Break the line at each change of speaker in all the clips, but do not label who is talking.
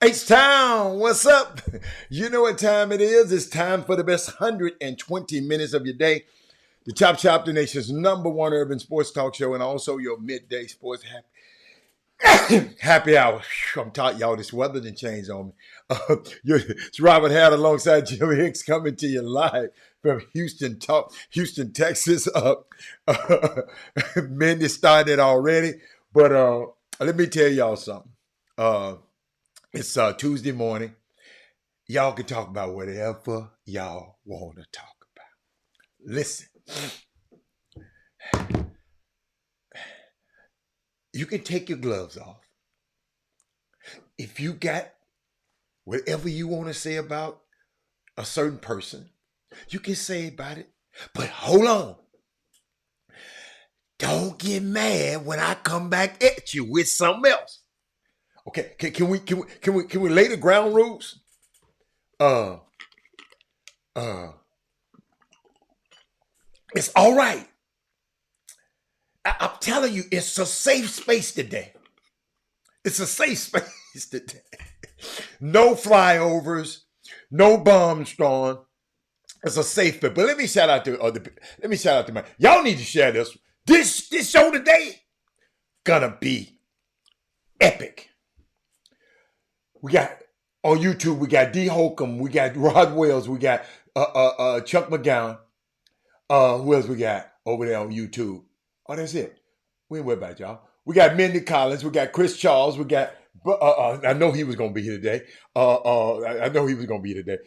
H-Town, what's up? You know what time it is. It's time for the best 120 minutes of your day. The Chop Shop, the nation's #1 urban sports talk show, and also your midday sports happy hour. I'm taught y'all this weather done changed on me. It's Robert Hadd alongside Jimmy Hicks coming to you live from Houston, Texas. Mindy started already, but let me tell y'all something. It's Tuesday morning. Y'all can talk about whatever y'all want to talk about. Listen, you can take your gloves off. If you got whatever you want to say about a certain person, you can say about it. But hold on. Don't get mad when I come back at you with something else. Okay, can we lay the ground rules? It's all right. I'm telling you, it's a safe space today. It's a safe space today. No flyovers, no bombs thrown. It's a safe space. But let me shout out to my. Y'all need to share this. This show today gonna be epic. We got on YouTube. We got D. Holcomb. We got Rod Wells. We got Chuck McGowan. Who else we got over there on YouTube? Oh, that's it. We ain't worried about y'all. We got Mindy Collins. We got Chris Charles. We got. I know he was gonna be here today. I know he was gonna be here today.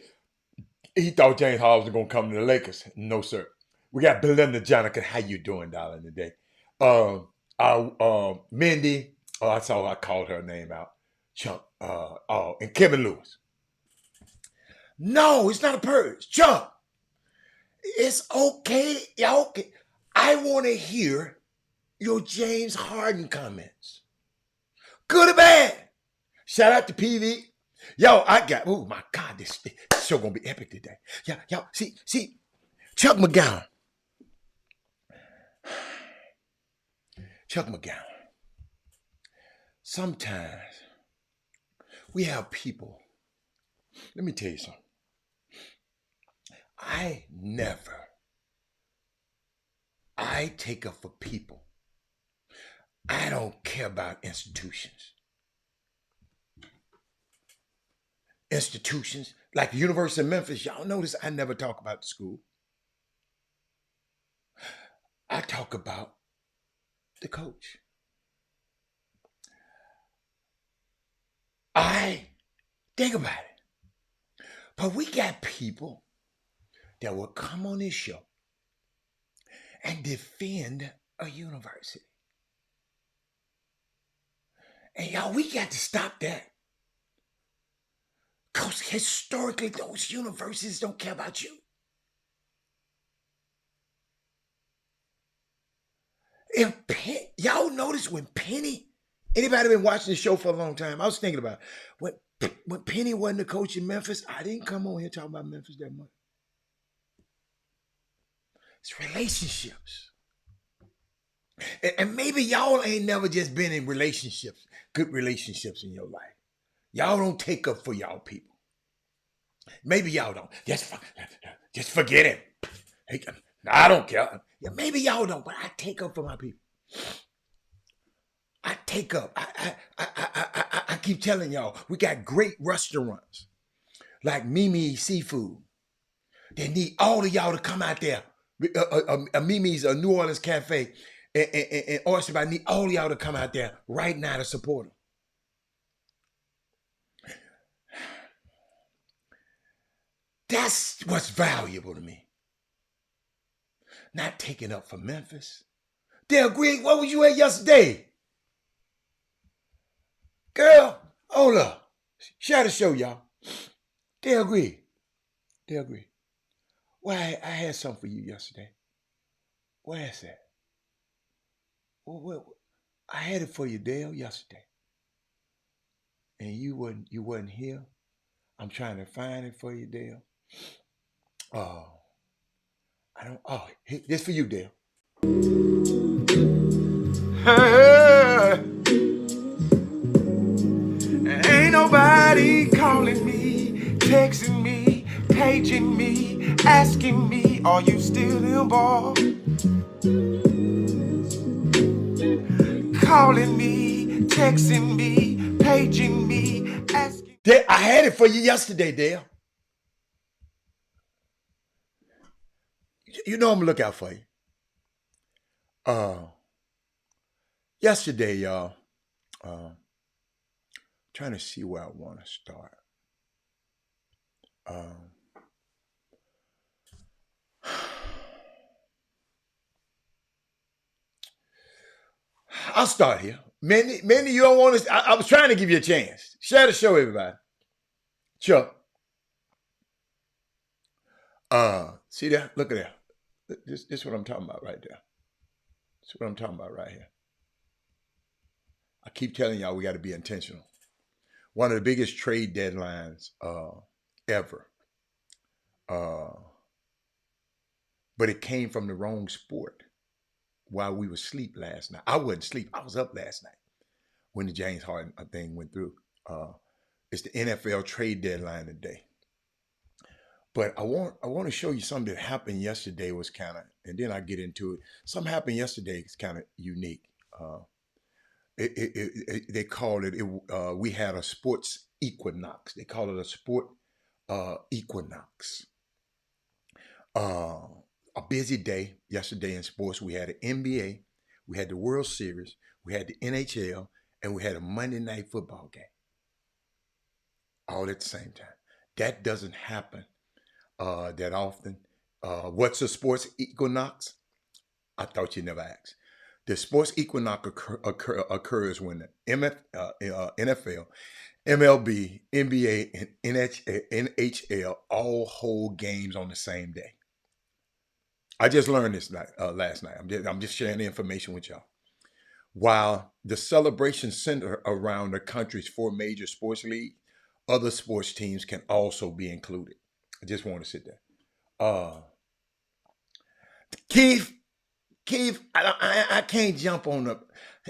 He thought James Harden was gonna come to the Lakers. No, sir. We got Belinda Jonica. How you doing, darling, today? Mindy. Oh, I saw I called her name out. Chuck. And Kevin Lewis. No, it's not a purge. Chuck. It's okay. Yeah, okay. I want to hear your James Harden comments. Good or bad? Shout out to PV. Yo, oh my God, this show gonna be epic today. Yeah, y'all, see, Chuck McGowan. Chuck McGowan. Sometimes we have people. Let me tell you something. I take up for people. I don't care about institutions. Institutions like the University of Memphis, y'all notice I never talk about the school. I talk about the coach. I think about it. But we got people that will come on this show and defend a university. And y'all, we got to stop that. Because historically, those universities don't care about you. Y'all notice when Penny, anybody been watching the show for a long time? I was thinking about it. When Penny wasn't the coach in Memphis, I didn't come on here talking about Memphis that much. It's relationships. And maybe y'all ain't never just been in relationships, good relationships in your life. Y'all don't take up for y'all people. Maybe y'all don't. Just forget it. Hey, I don't care. Yeah, maybe y'all don't, but I take up for my people. I take up. I keep telling y'all, we got great restaurants like Mimi Seafood. They need all of y'all to come out there. Mimi's a New Orleans cafe and Oyster. I need all of y'all to come out there right now to support them. That's what's valuable to me. Not taking up for Memphis. Dale Green, where was you at yesterday? Girl, hold up. Share the show, y'all. Dale Green. Well, I had something for you yesterday. Where's that? Well, I had it for you, Dale, yesterday. And you wasn't here. I'm trying to find it for you, Dale. This for you, Dale. Hey, ain't nobody
texting me, paging me, asking me, are you still involved? Calling me, texting me, paging me, asking.
I had it for you yesterday, Dale. You know I'm gonna look out for you. Yesterday, y'all, trying to see where I want to start. I'll start here. Many you don't want to. I was trying to give you a chance. Share the show, everybody. Chuck. See that? Look at that. This is what I'm talking about right there. This is what I'm talking about right here. I keep telling y'all we got to be intentional. One of the biggest trade deadlines ever. But it came from the wrong sport while we were asleep last night. I wasn't asleep. I was up last night when the James Harden thing went through. It's the NFL trade deadline today. But I want to show you something that happened yesterday was kind of, and then I get into it. Something happened yesterday is kind of unique. They called it, we had a sports equinox. They call it a sport equinox. A busy day yesterday in sports. We had the NBA, we had the World Series, we had the NHL, and we had a Monday Night Football game. All at the same time. That doesn't happen that often. What's a sports equinox? I thought you never asked. The sports equinox occurs when the NFL, MLB, NBA, and NHL all hold games on the same day. I just learned this last night. I'm just sharing the information with y'all. While the celebration center around the country's 4 major sports leagues, other sports teams can also be included. I just want to sit there. Keith, I can't jump on the.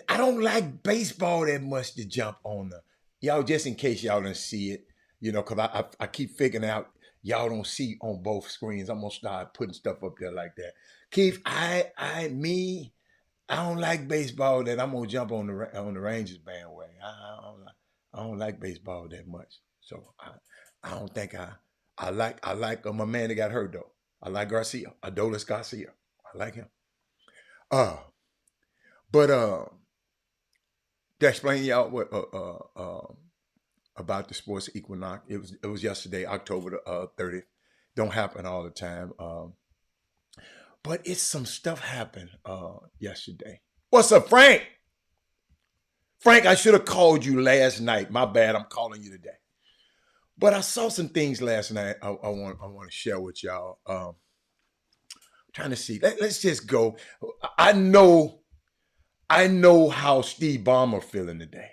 I don't like baseball that much to jump on the. Y'all, just in case y'all didn't see it, because I keep figuring out y'all don't see on both screens. I'm gonna start putting stuff up there like that. Keith, I don't like baseball that I'm gonna jump on the Rangers bandwagon. I don't like baseball that much, so I don't think I like my man that got hurt though. I like Garcia, Adolis Garcia. I like him. But to explain y'all what about the sports equinox, it was yesterday, October the 30th. Don't happen all the time. But it's some stuff happened yesterday. What's up, Frank? Frank, I should have called you last night. My bad. I'm calling you today. But I saw some things last night I want to share with y'all. Trying to see. Let's just go. I know how Steve Ballmer feeling today.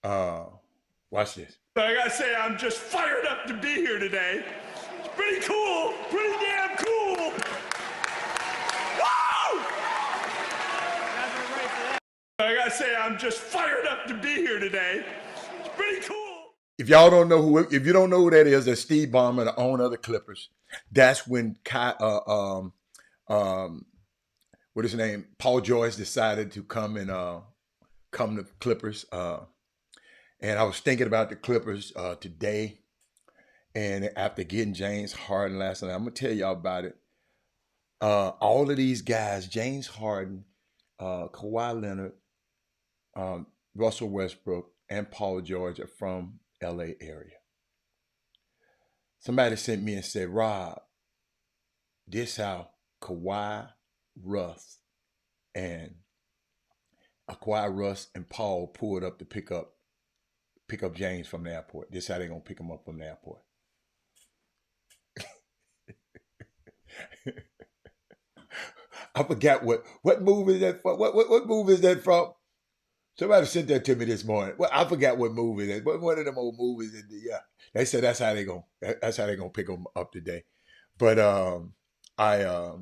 Watch this.
I gotta say, I'm just fired up to be here today. It's pretty cool, pretty damn cool. Woo! I gotta say, I'm just fired up to be here today. It's pretty cool.
If you don't know who that is, that's Steve Ballmer, the owner of the Clippers. That's when what is his name? Paul George decided to come to Clippers. And I was thinking about the Clippers today. And after getting James Harden last night, I'm gonna tell y'all about it. All of these guys, James Harden, Kawhi Leonard, Russell Westbrook, and Paul George are from LA area. Somebody sent me and said, Rob, this how Kawhi, Russ, and Paul pulled up to pick up James from the airport. This how they gonna pick him up from the airport. I forgot what movie is that from? What movie is that from? Somebody sent that to me this morning. Well, I forgot what movie that. One of them old movies. Yeah, they said that's how they gonna pick them up today. But I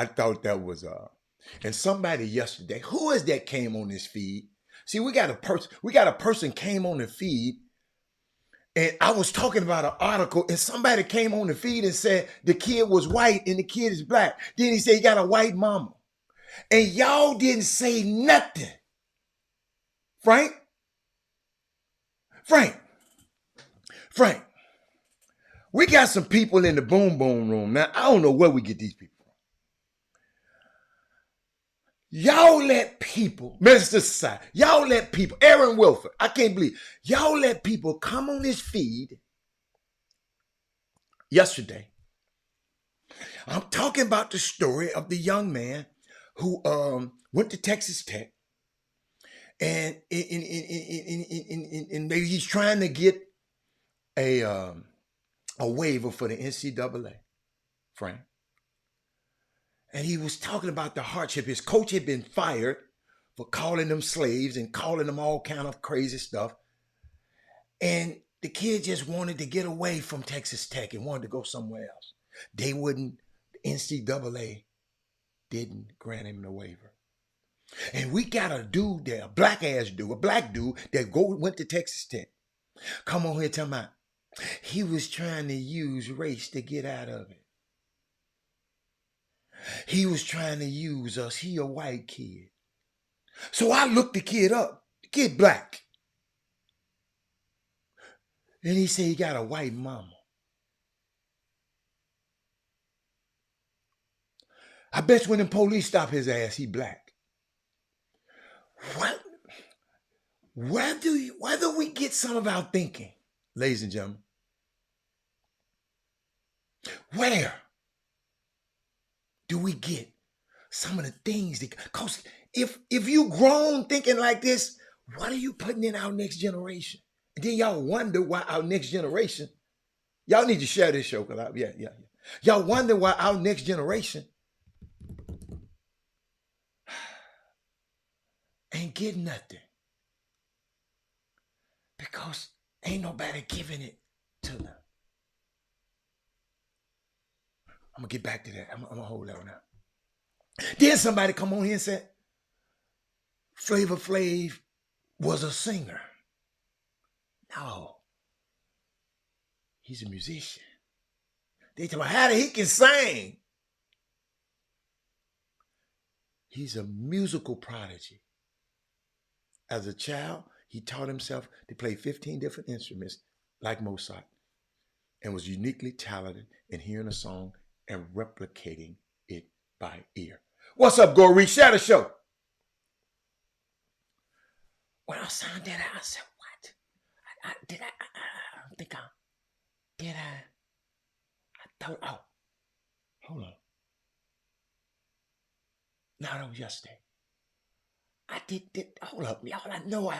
thought that was and somebody yesterday. Who is that came on this feed? See, we got a person came on the feed, And I was talking about an article, and somebody came on the feed and said the kid was white and the kid is black. Then he said he got a white mama. And y'all didn't say nothing. Frank, we got some people in the boom boom room. Now, I don't know where we get these people from. Y'all let people, Minister Society, y'all let people, Aaron Wilford, I can't believe, y'all let people come on this feed yesterday. I'm talking about the story of the young man who went to Texas Tech, and maybe he's trying to get a waiver for the NCAA, Frank. And he was talking about the hardship. His coach had been fired for calling them slaves and calling them all kind of crazy stuff. And the kid just wanted to get away from Texas Tech and wanted to go somewhere else. They wouldn't, the NCAA didn't grant him the waiver. And we got a dude there, a black dude that went to Texas Tech. Come on here, tell me. He was trying to use race to get out of it. He was trying to use us. He a white kid. So I looked the kid up. The kid black. And he said he got a white mama. I bet when the police stop his ass, he black. What? Whether we get some of our thinking, ladies and gentlemen, where do we get some of the things that, because if you grown thinking like this, what are you putting in our next generation? And then y'all wonder why our next generation, y'all need to share this show, because y'all wonder why our next generation ain't getting nothing. Because ain't nobody giving it to them. I'm going to get back to that. I'm going to hold that one out. Then somebody come on here and said, Flavor Flav was a singer. No. He's a musician. They tell me how he can sing. He's a musical prodigy. As a child, he taught himself to play 15 different instruments like Mozart and was uniquely talented in hearing a song and replicating it by ear. What's up, Gory? Share the show. When I signed that out, I said, what? I don't think did I thought, oh, hold on. No, that was yesterday. I did, hold up, y'all. I know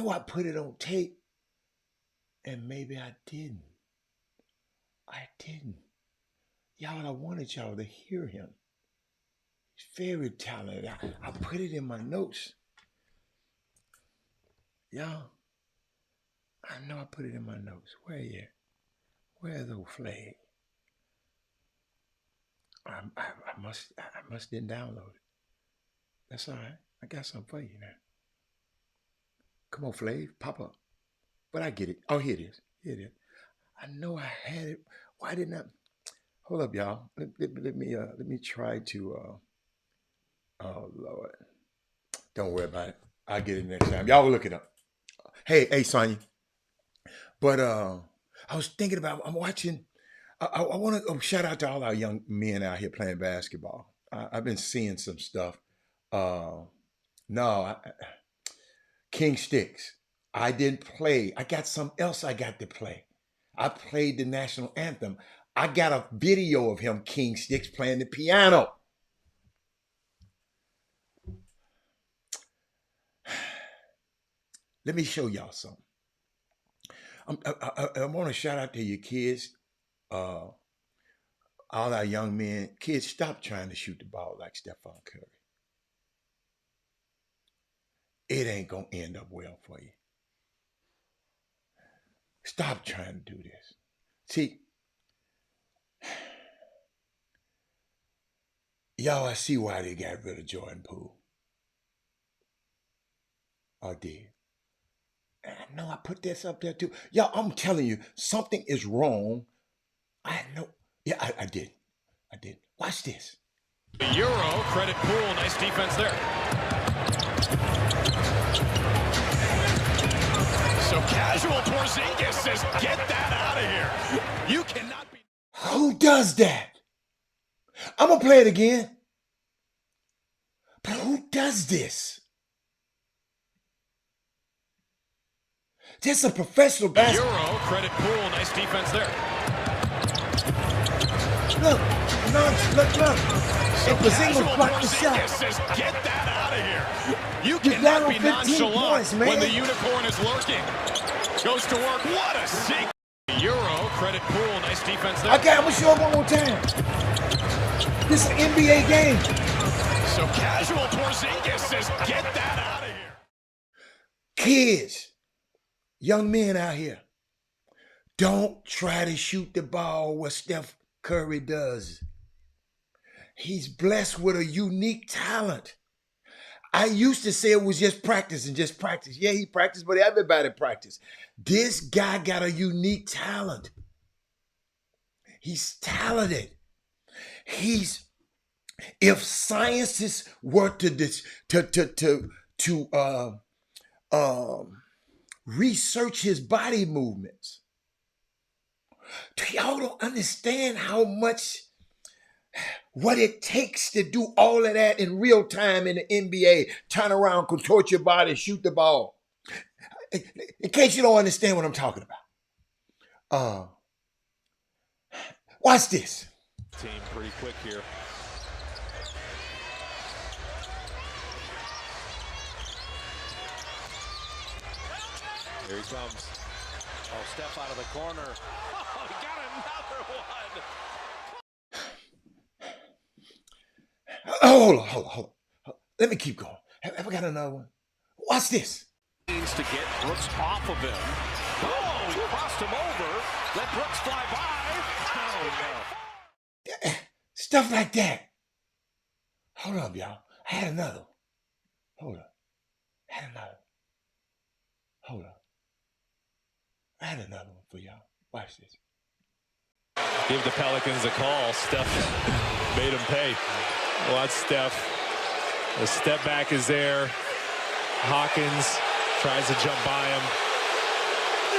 I put it on tape, and maybe I didn't. Y'all, I wanted y'all to hear him. He's very talented. I put it in my notes. Y'all, I know I put it in my notes. Where you at? Where's the flag? I must didn't download it. That's all right. I got something for you now. Come on, Flav, pop up. But I get it. Oh, here it is. Here it is. I know I had it. Why didn't I? Hold up, y'all. Let me try to. Oh Lord, don't worry about it. I'll get it next time. Y'all will look it up. Hey, Sonya. But I was thinking about. I'm watching. I want to shout out to all our young men out here playing basketball. I've been seeing some stuff. King Sticks. I didn't play. I got something else I got to play. I played the national anthem. I got a video of him, King Sticks, playing the piano. Let me show y'all something. I want to shout out to your kids, all our young men. Kids, stop trying to shoot the ball like Stephon Curry. It ain't going to end up well for you. Stop trying to do this. See, y'all, I see why they got rid of Jordan Poole. I did. I know I put this up there too. Y'all, I'm telling you, something is wrong. I know. Yeah, I did. I did. Watch this.
The Euro, credit Poole, nice defense there. So casual Porzingis says, get that out of here. You cannot be.
Who does that? I'm going to play it again. But who does this? Just a professional basketball.
Euro, credit Poole, nice defense there.
Look.
So
And Porzingis blocked the
Porzingis
shot.
says, get that out of here. You
You're down
cannot be
15
nonchalant
points, man.
when the unicorn is lurking. Goes to work. What a sink. Euro, credit Poole, nice defense there.
Okay, I'm going to show it one more time. This is an NBA game.
So casual Porzingis says, get that out of here.
Kids, young men out here, don't try to shoot the ball what Steph Curry does. He's blessed with a unique talent. I used to say it was just practice and just practice. Yeah, he practiced, but everybody practiced. This guy got a unique talent. He's talented. If scientists were to research his body movements, y'all don't understand how much what it takes to do all of that in real time in the NBA. Turn around, contort your body, shoot the ball. In case you don't understand what I'm talking about. Watch this.
Team pretty quick here. Here he comes. Oh, Steph out of the corner. Oh, he got another one.
Hold on. Let me keep going. Have I got another one? Watch this.
Needs to get Brooks off of him. Oh, he crossed him over. Let Brooks fly by. Oh, no.
Stuff like that. Hold up, y'all. I had another one. Hold up. I had another one for y'all. Watch this.
Give the Pelicans a call. Steph made him pay. Watch Steph. The step back is there. Hawkins tries to jump by him.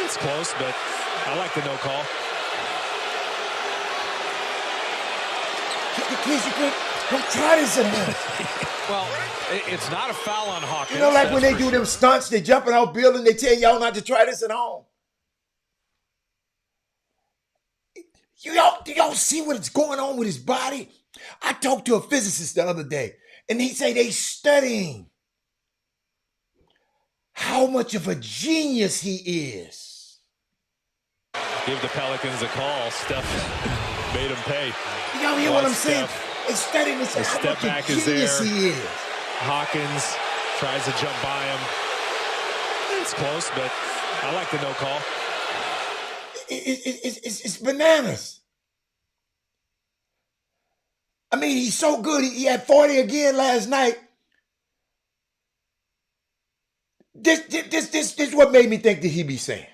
It's close, but I like the no call.
Kids, don't try this at home.
Well, it's not a foul on Hawkins.
You know, like when they
that's
do
for
them
sure.
stunts, they jumping out building, they tell y'all not to try this at home. You don't see what's going on with his body? I talked to a physicist the other day, and he say they studying how much of a genius he is.
Give the Pelicans a call. Steph made him pay.
Y'all hear what
Watch
I'm saying?
Steph.
They studying this,
The
how
step
much
back
of
is
genius
there.
he is.
Hawkins tries to jump by him. It's close, but I like the no call.
It's bananas. I mean, he's so good. He had 40 again last night. This is what made me think that he be saying.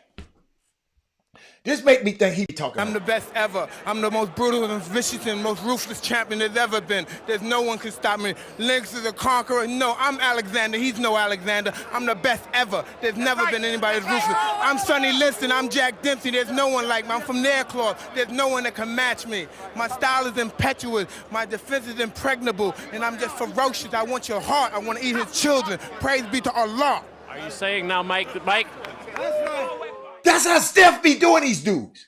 This make me think he be talking.
I'm the best ever. I'm the most brutal and vicious and most ruthless champion there's ever been. There's no one can stop me. Lynx is a conqueror. No, I'm Alexander. He's no Alexander. I'm the best ever. There's never been anybody as ruthless. I'm Sonny Liston. I'm Jack Dempsey. There's no one like me. I'm from Nairclaw. There's no one that can match me. My style is impetuous. My defense is impregnable. And I'm just ferocious. I want your heart. I want to eat his children. Praise be to Allah.
Are you saying now, Mike?
That's how Steph be doing these dudes.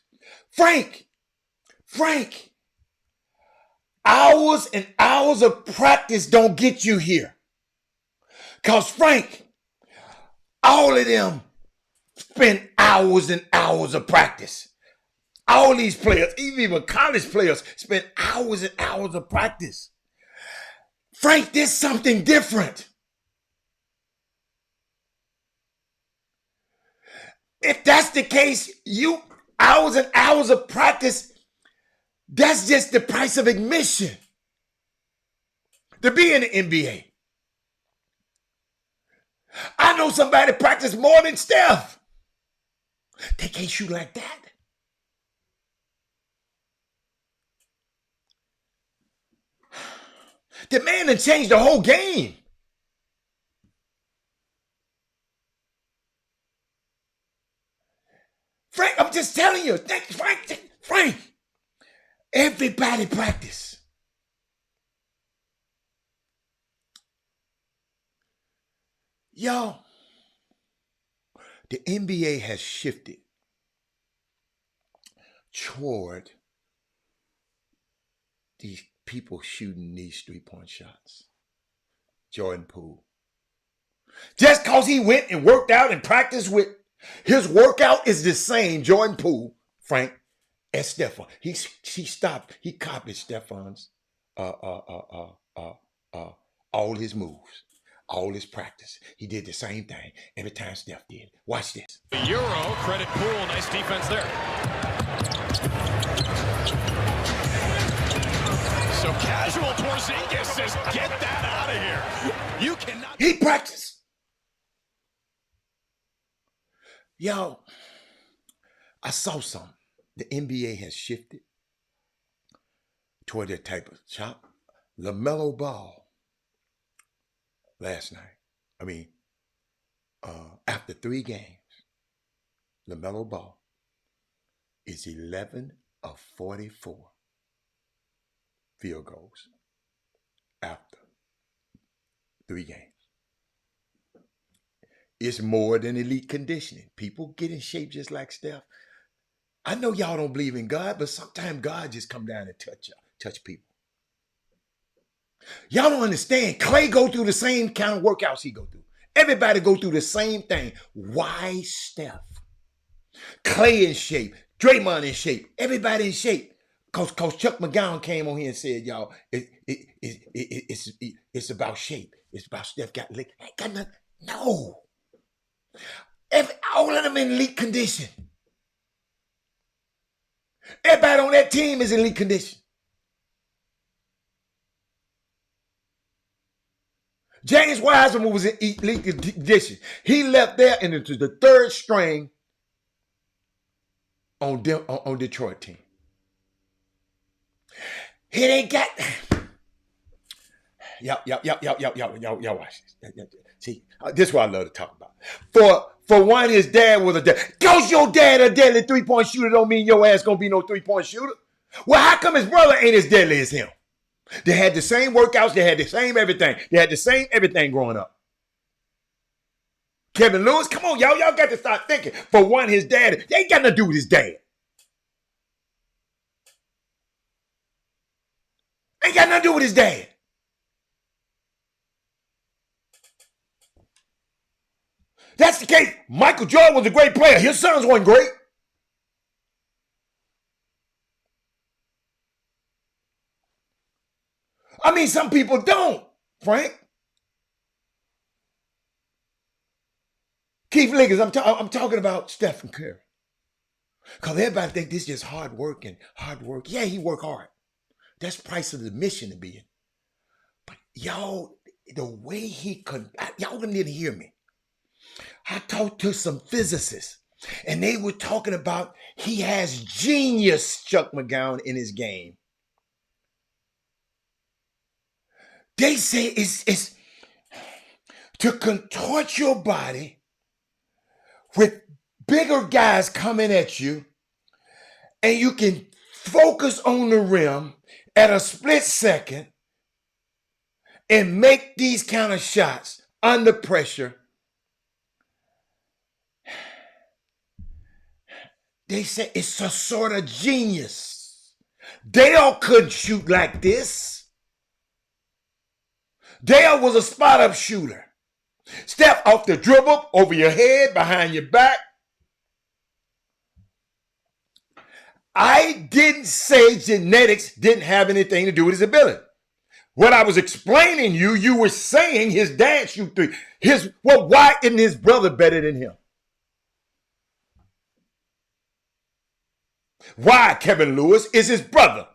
Frank, hours and hours of practice don't get you here. Because Frank, all of them spend hours and hours of practice. All these players, even college players, spend hours and hours of practice. Frank, there's something different. If that's the case, you hours and hours of practice, that's just the price of admission to be in the NBA. I know somebody practice more than Steph. They can't shoot like that. The man done changed the whole game. Frank, I'm just telling you. Frank, everybody practice. Y'all, the NBA has shifted toward these people shooting these three-point shots. Jordan Poole. Just because he went and worked out and practiced with, his workout is the same, Jordan Poole, Frank, as Stephen. He stopped. He copied Stefan's all his moves, all his practice. He did the same thing every time Steph did. Watch this.
The Euro, credit Poole, nice defense there. So casual Porzingis says, get that out of here. You cannot.
He practiced. Yo, I saw something. The NBA has shifted toward that type of shot. LaMelo Ball last night. After 3 games, LaMelo Ball is 11 of 44 field goals after 3 games. It's more than elite conditioning. People get in shape just like Steph. I know y'all don't believe in God, but sometimes God just come down and touch people. Y'all don't understand. Clay go through the same kind of workouts he go through. Everybody go through the same thing. Why Steph? Clay in shape. Draymond in shape. Everybody in shape. Cause Chuck McGowan came on here and said, y'all, it's about shape. It's about Steph got lick. Ain't got nothing. No. All of them in elite condition. Everybody on that team is in elite condition. James Wiseman was in elite condition. He left there and into the 3rd string on Detroit team. He ain't got. Y'all watch this. See, this is what I love to talk about. For one, his dad was a dad. Cause your dad a deadly 3-point shooter don't mean your ass gonna be no 3-point shooter. Well, how come his brother ain't as deadly as him? They had the same workouts. They had the same everything. They had the same everything growing up. Kevin Lewis, come on, y'all. Y'all got to start thinking. For one, his dad, they ain't got nothing to do with his dad. Ain't got nothing to do with his dad. That's the case. Michael Jordan was a great player. His sons weren't great. Some people don't, Frank. Keith Liggins, I'm talking about Stephen Curry. Because everybody think this is just hard work. Yeah, he work hard. That's the price of the mission to be in. But y'all, the way y'all need to hear me. I talked to some physicists, and they were talking about he has genius, Chuck McGowan, in his game. They say it's to contort your body with bigger guys coming at you, and you can focus on the rim at a split second and make these kind of shots under pressure. They say it's a sort of genius. Dale couldn't shoot like this. Dale was a spot-up shooter. Step off the dribble, over your head, behind your back. I didn't say genetics didn't have anything to do with his ability. What I was explaining you were saying his dad shoot 3. Why isn't his brother better than him? Why, Kevin Lewis, is his brother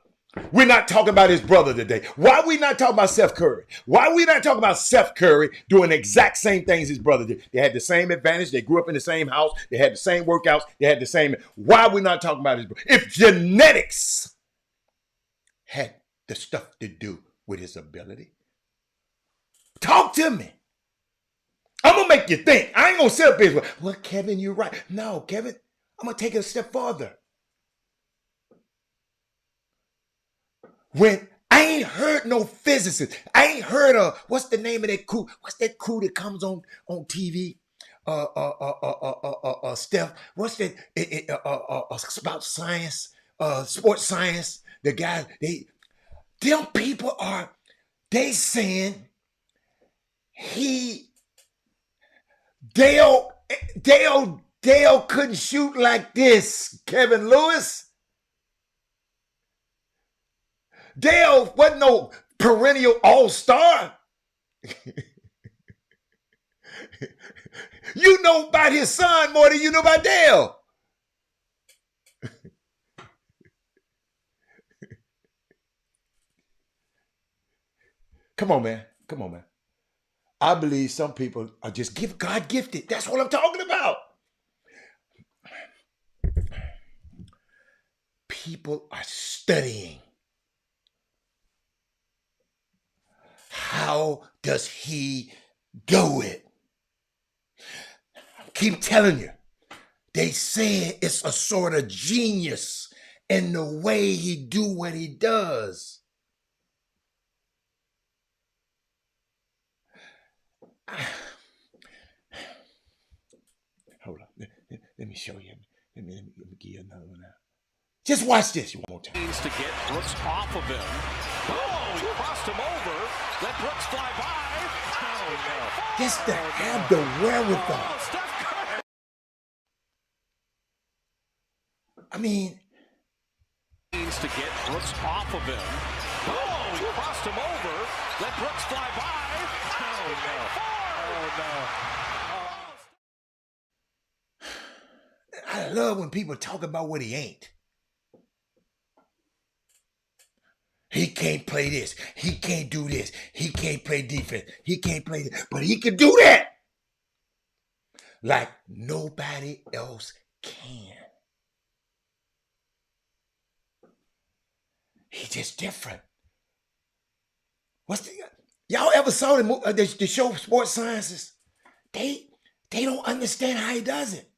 We're not talking about his brother today. Why are we not talking about Steph Curry? Why are we not talking about Steph Curry doing the exact same things his brother did? They had the same advantage. They grew up in the same house. They had the same workouts. They had the same. Why are we not talking about his brother? If genetics had the stuff to do with his ability, talk to me. I'm going to make you think. I ain't going to sit up here. Well, Kevin, you're right. No, Kevin, I'm going to take it a step farther. When I ain't heard no physicist, I ain't heard of what's the name of that crew? What's that crew that comes on TV? Steph. What's that? About science, sports science. The guys, them people are. They saying Dale couldn't shoot like this. Kevin Lewis. Dale wasn't no perennial all-star. You know about his son more than you know about Dale. Come on, man. Come on, man. I believe some people are just God gifted. That's what I'm talking about. People are studying. How does he do it? I keep telling you, they say it's a sort of genius in the way he do what he does. Hold on. Let me show you. Let me give you another one now. Just watch this one more time.
Needs to get Brooks off of him. Oh, he crossed him over. Let Brooks fly by. Oh, no.
Just to have the wherewithal. I mean,
Needs to get Brooks off of him. Oh, he crossed him over. Let Brooks fly by. Oh, no. Oh, no.
I love when people talk about what he ain't. He can't play this. He can't do this. He can't play defense. He can't play this. But he can do that. Like nobody else can. He's just different. Y'all ever saw the show Sports Sciences? They don't understand how he does it.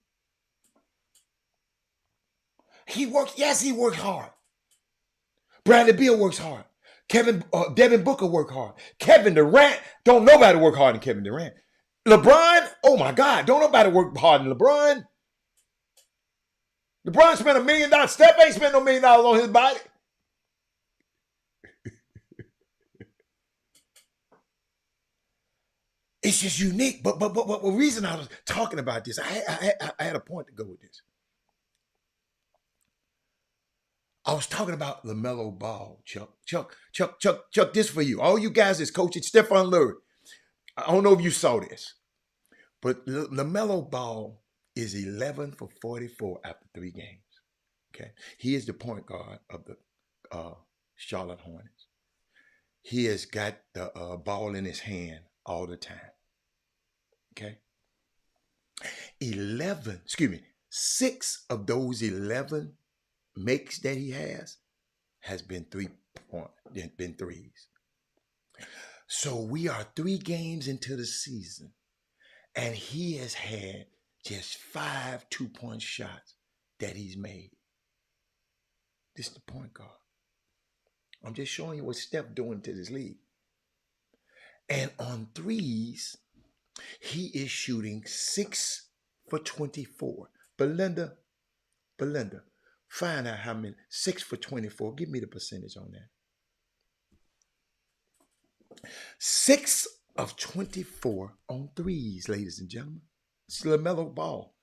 He works hard. Bradley Beal works hard. Devin Booker work hard. Kevin Durant, don't nobody work hard than Kevin Durant. LeBron, oh my God, don't nobody work hard than LeBron. LeBron spent $1 million. Steph ain't spent no $1 million on his body. It's just unique. But the reason I was talking about this, I had a point to go with this. I was talking about LaMelo Ball, Chuck, this for you. All you guys that's coaching, Stephon Lurie. I don't know if you saw this, but LaMelo Ball is 11 for 44 after 3 games. Okay. He is the point guard of the Charlotte Hornets. He has got the ball in his hand all the time. Okay. 6 of those 11 makes that he has been 3-point, been threes. So we are 3 games into the season, and he has had just 5 2-point shots that he's made. This is the point guard. I'm just showing you what Steph doing to this league. And on threes, he is shooting 6 for 24. Belinda, find out how many. 6 for 24. Give me the percentage on that. 6 of 24 on threes, ladies and gentlemen. It's LaMelo Ball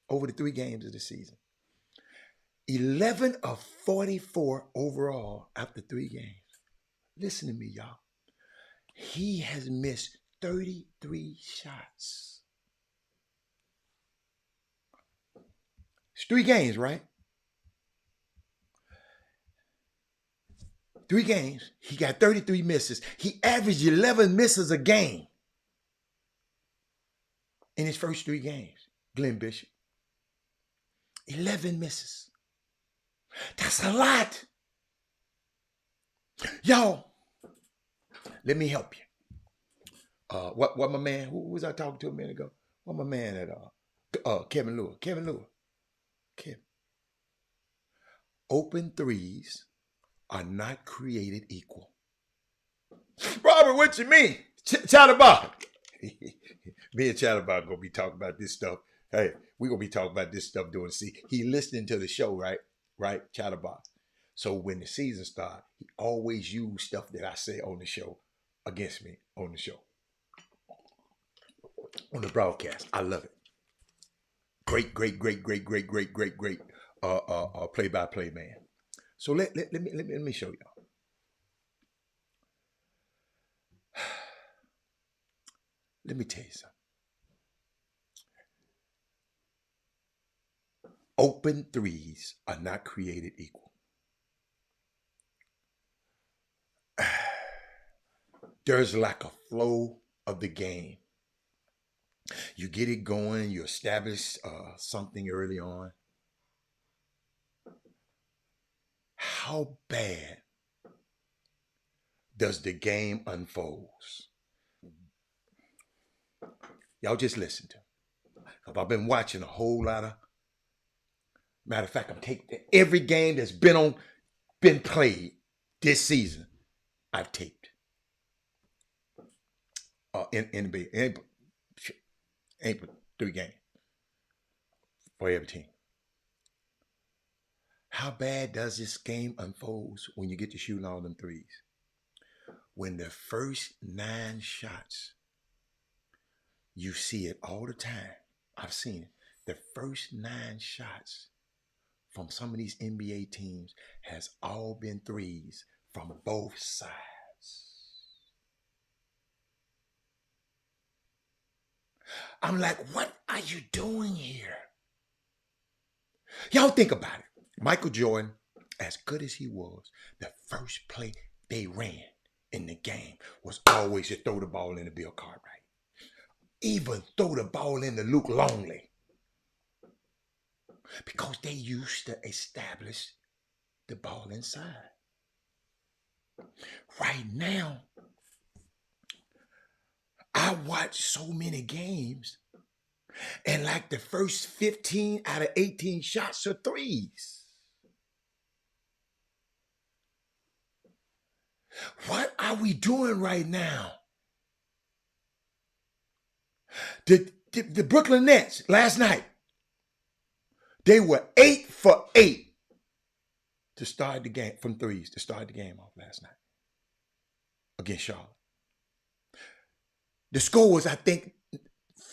over the 3 games of the season. 11 of 44 overall after 3 games. Listen to me, y'all. He has missed 33 shots. It's 3 games, right? 3 games, he got 33 misses. He averaged 11 misses a game in his first 3 games. Glenn Bishop. 11 misses. That's a lot. Y'all, let me help you. What my man, who was I talking to a minute ago? What my man at Kevin Lewis. Kevin. Open threes are not created equal. Robert, what you mean? Chatterbox. Me and Chatterbox gonna be talking about this stuff. Hey, we gonna be talking about this stuff during the season. He listening to the show, right? Right, Chatterbox. So when the season starts, he always use stuff that I say on the show against me on the show. On the broadcast. I love it. Great play-by-play man. So let me show y'all. Let me tell you something. Open threes are not created equal. There's like a flow of the game. You get it going, you establish something early on. How bad does the game unfold? Y'all just listen to me. I've been watching a whole lot of. Matter of fact, I'm taking every game that's been played this season. I've taped. In the ain't but 3 games for every team. How bad does this game unfold when you get to shooting all them threes? When the first 9 shots, you see it all the time. I've seen it. The first 9 shots from some of these NBA teams has all been threes from both sides. I'm like, what are you doing here? Y'all think about it. Michael Jordan, as good as he was, the first play they ran in the game was always to throw the ball in the Bill Cartwright. Even throw the ball in the Luke Longley. Because they used to establish the ball inside. Right now, I watch so many games, and like the first 15 out of 18 shots are threes. What are we doing right now? The Brooklyn Nets last night, they were 8 for 8 to start the game from threes to start the game off last night against Charlotte. The score was, I think,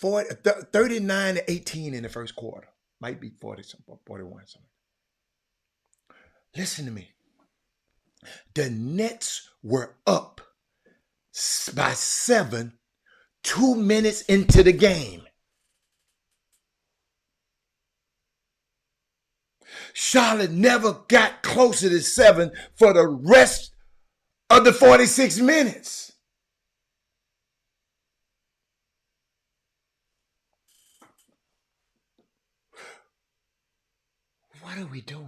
39-18 in the first quarter. Might be 40 something, 41 something. Listen to me. The Nets were up by 7, 2 minutes into the game. Charlotte never got closer to 7 for the rest of the 46 minutes. What are we doing?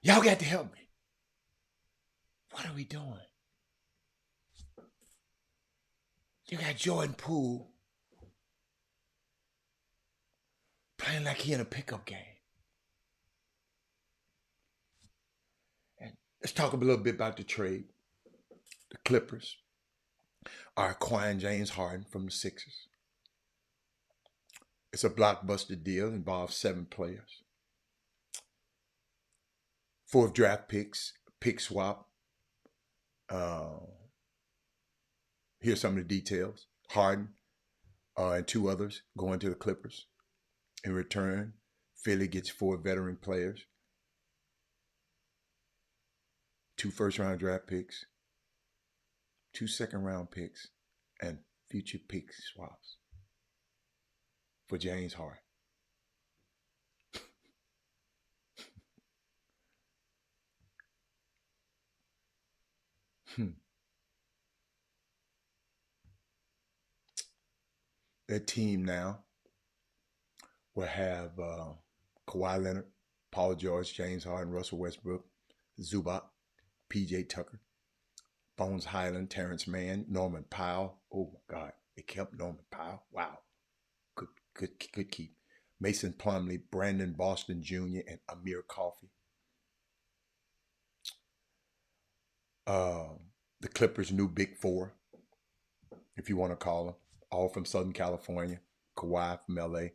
Y'all got to help me. What are we doing? You got Jordan Poole playing like he in a pickup game. And let's talk a little bit about the trade. The Clippers are acquiring James Harden from the Sixers. It's a blockbuster deal, involves 7 players. 4 draft picks, pick swap. Here's some of the details. Harden and 2 others going to the Clippers. In return, Philly gets 4 veteran players, 2 first-round draft picks, 2 second-round picks, and future pick swaps for James Harden. Their team now will have Kawhi Leonard, Paul George, James Harden, Russell Westbrook, Zubac, P.J. Tucker, Bones Highland, Terrence Mann, Norman Powell. Oh my God, they kept Norman Powell. Wow, good keep. Mason Plumlee, Brandon Boston Jr., and Amir Coffey. The Clippers' new Big Four, if you want to call them, all from Southern California. Kawhi from L.A.,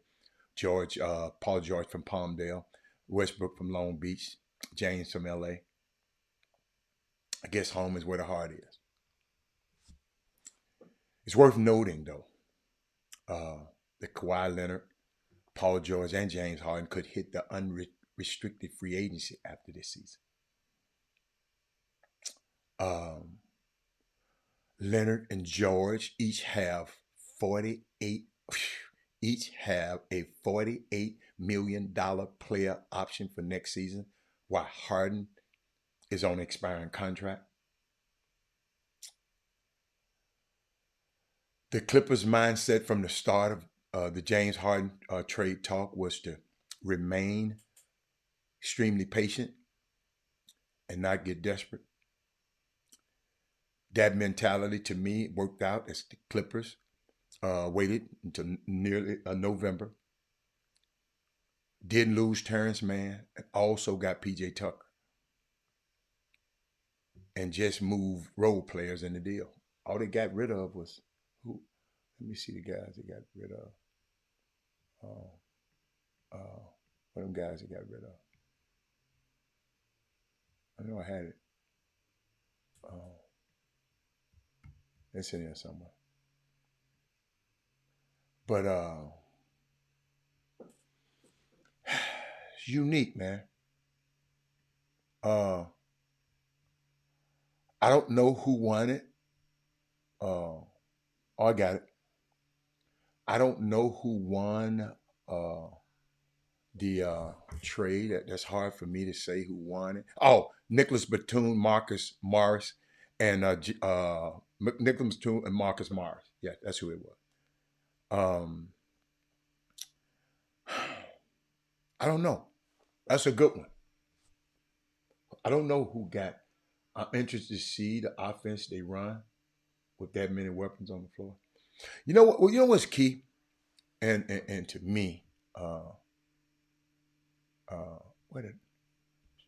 Paul George from Palmdale, Westbrook from Long Beach, James from L.A. I guess home is where the heart is. It's worth noting, though, that Kawhi Leonard, Paul George, and James Harden could hit the unrestricted free agency after this season. Leonard and George each have a $48 million player option for next season, while Harden is on an expiring contract. The Clippers' mindset from the start of the James Harden trade talk was to remain extremely patient and not get desperate. That mentality, to me, worked out as the Clippers waited until nearly November. Didn't lose Terrence Mann, and also got P.J. Tucker. And just moved role players in the deal. All they got rid of was who? Let me see the guys they got rid of. What them guys they got rid of? I know I had it. It's in here somewhere. But it's unique, man. I don't know who won it. Oh, I got it. I don't know who won the trade. That's hard for me to say who won it. Oh, Nicholas Batum, Marcus Morris, and Nicholas Batum and Marcus Morris. Yeah, that's who it was. I don't know. That's a good one. I don't know who got. I'm interested to see the offense they run with that many weapons on the floor. You know what? Well, you know what's key, and to me,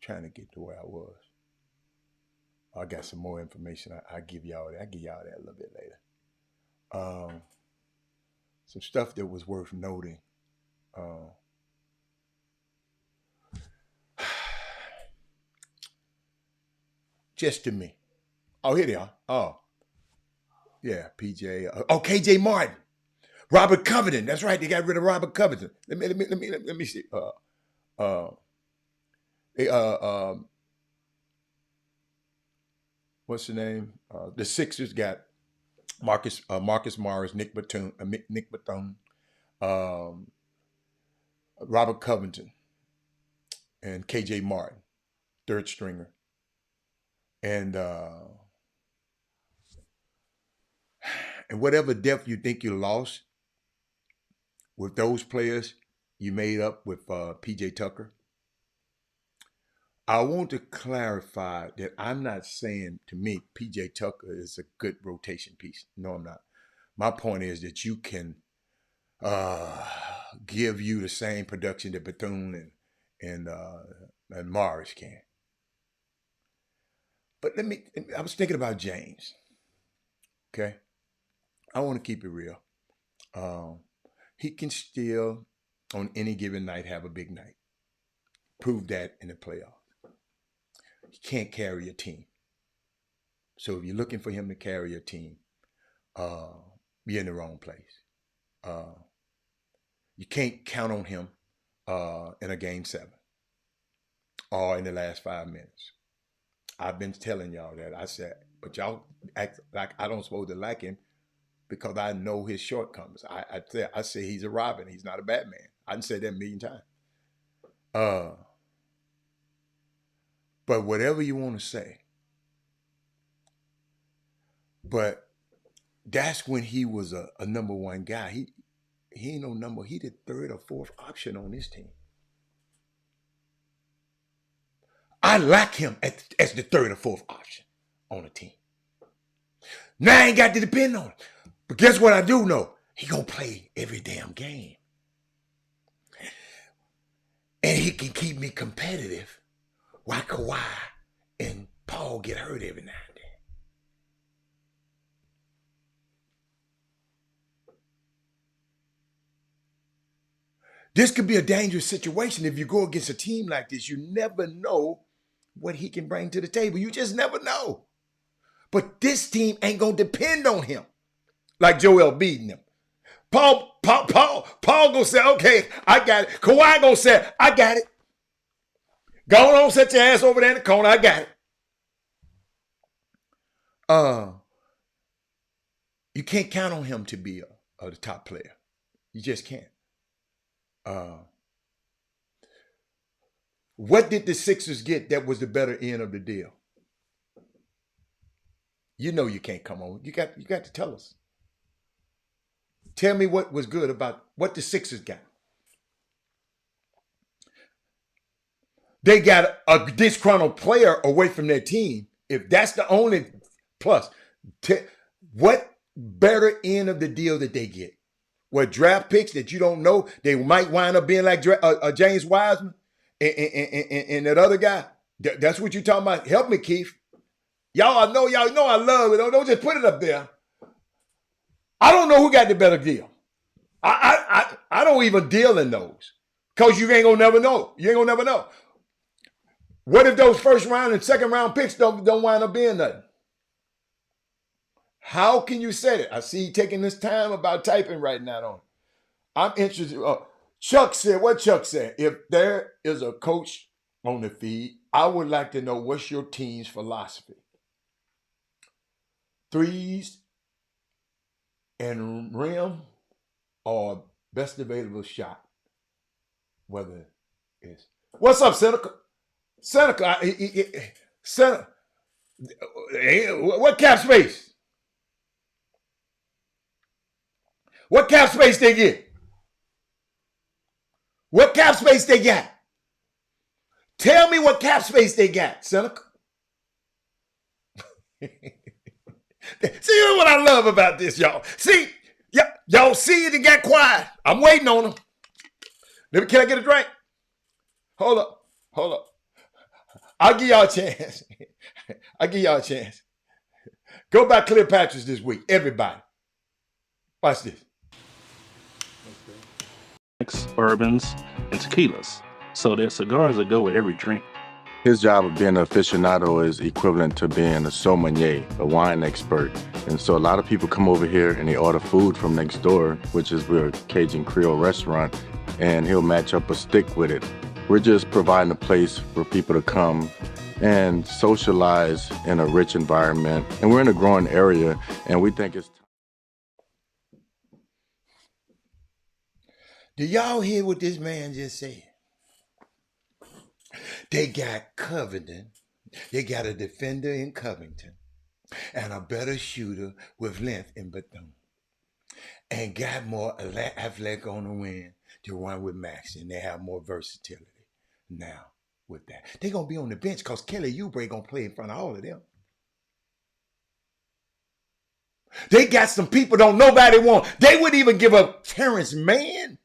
trying to get to where I was. I got some more information. I give y'all that. I give y'all that a little bit later. Some stuff that was worth noting. Just to me. Oh, here they are. Oh, yeah, PJ. KJ Martin, Robert Covington. That's right. They got rid of Robert Covington. Let me see. What's the name? The Sixers got Marcus Morris, Nick Batum, Robert Covington, and KJ Martin, third stringer. And whatever depth you think you lost with those players, you made up with P.J. Tucker. I want to clarify that I'm not saying, to me, P.J. Tucker is a good rotation piece. No, I'm not. My point is that you can give you the same production that Bethune and Morris can. But I was thinking about James. Okay? I want to keep it real. He can still, on any given night, have a big night. Prove that in the playoffs. He can't carry a team. So if you're looking for him to carry a team, you're in the wrong place. You can't count on him in a game 7 or in the last 5 minutes. I've been telling y'all that. I said, but y'all act like I don't supposed to like him because I know his shortcomings. I say he's a Robin. He's not a Batman. I done said that a million times. But whatever you want to say, But that's when he was a number one guy. He ain't no number. He the third or fourth option on this team. I like him as the third or fourth option on the team. Now I ain't got to depend on him. But guess what I do know? He gonna play every damn game. And he can keep me competitive while Kawhi and Paul get hurt every now and then. This could be a dangerous situation if you go against a team like this. You never know what he can bring to the table. You just never know. But this team ain't gonna depend on him like Joel beating him. Paul gonna say, okay, I got it. Kawhi gonna say, I got it. Go on, set your ass over there in the corner. I got it. You can't count on him to be the top player. You just can't. What did the Sixers get that was the better end of the deal? You know you can't come on. You got to tell us. Tell me what was good about what the Sixers got. They got a disgruntled player away from their team. If that's the only plus, what better end of the deal did they get? What draft picks that you don't know, they might wind up being like James Wiseman and that other guy. That's what you're talking about. Help me, Keith. Y'all know I love it. Don't just put it up there. I don't know who got the better deal. I don't even deal in those. Because you ain't gonna never know. You ain't gonna never know. What if those first round and second round picks don't wind up being nothing? How can you say it? I see you taking this time about typing right now on it. I'm interested. Chuck said, what Chuck said, if there is a coach on the feed, I would like to know what's your team's philosophy. Threes and rim or best available shot. Whether it's what's up, Seneca? Seneca, Seneca. What cap space? What cap space they get? What cap space they got? Tell me what cap space they got, Seneca. See what I love about this, y'all. See, y'all see it and got quiet. I'm waiting on them. Can I get a drink? Hold up. I'll give y'all a chance. Go buy Cleopatra's this week, everybody. Watch this.
Bourbons, and tequilas. So there's cigars that go with every drink.
His job of being an aficionado is equivalent to being a sommelier, a wine expert. And so a lot of people come over here and they order food from next door, which is we're a Cajun Creole restaurant, and he'll match up a stick with it. We're just providing a place for people to come and socialize in a rich environment. And we're in a growing area, and we think it's
Do y'all hear what this man just said? They got Covington. They got a defender in Covington and a better shooter with length in Bethune. And got more athletic on the wing to run with Max. And they have more versatility now with that. They're going to be on the bench because Kelly Oubre going to play in front of all of them. They got some people don't nobody want. They wouldn't even give up Terrence Mann.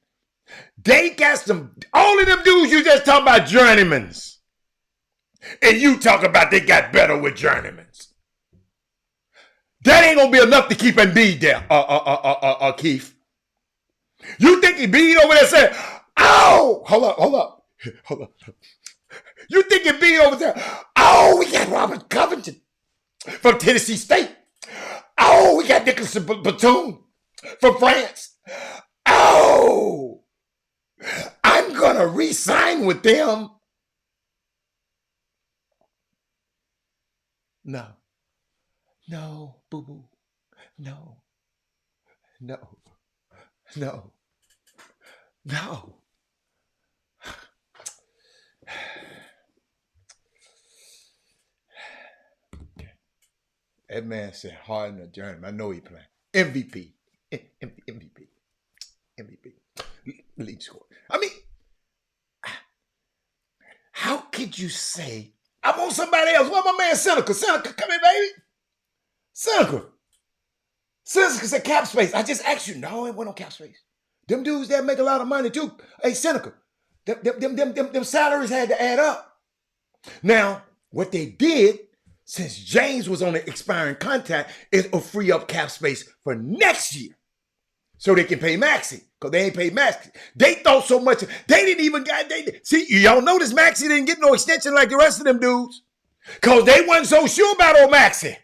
They got some, all of them dudes you just talking about journeymans. And you talk about they got better with journeymans. That ain't going to be enough to keep Embiid there, Keith. You think Embiid over there said, oh, hold up. You think Embiid over there, oh, we got Robert Covington from Tennessee State. Oh, we got Nicholas Batum from France. Oh, I'm going to re-sign with them. No, boo-boo. No. That man said Harden or Journeyman. I know he playing. MVP. MVP. MVP. Lead score. I mean, how could you say, I want somebody else? What my man Seneca? Seneca, come here, baby. Seneca. Seneca said cap space. I just asked you. No, it wasn't on cap space. Them dudes that make a lot of money too. Hey, Seneca, them salaries had to add up. Now, what they did, since James was on an expiring contract, is to free up cap space for next year. So they can pay Maxey. Because they ain't paid Maxey. They thought so much. They didn't even see, y'all notice Maxey didn't get no extension like the rest of them dudes. Because they wasn't so sure about old Maxey.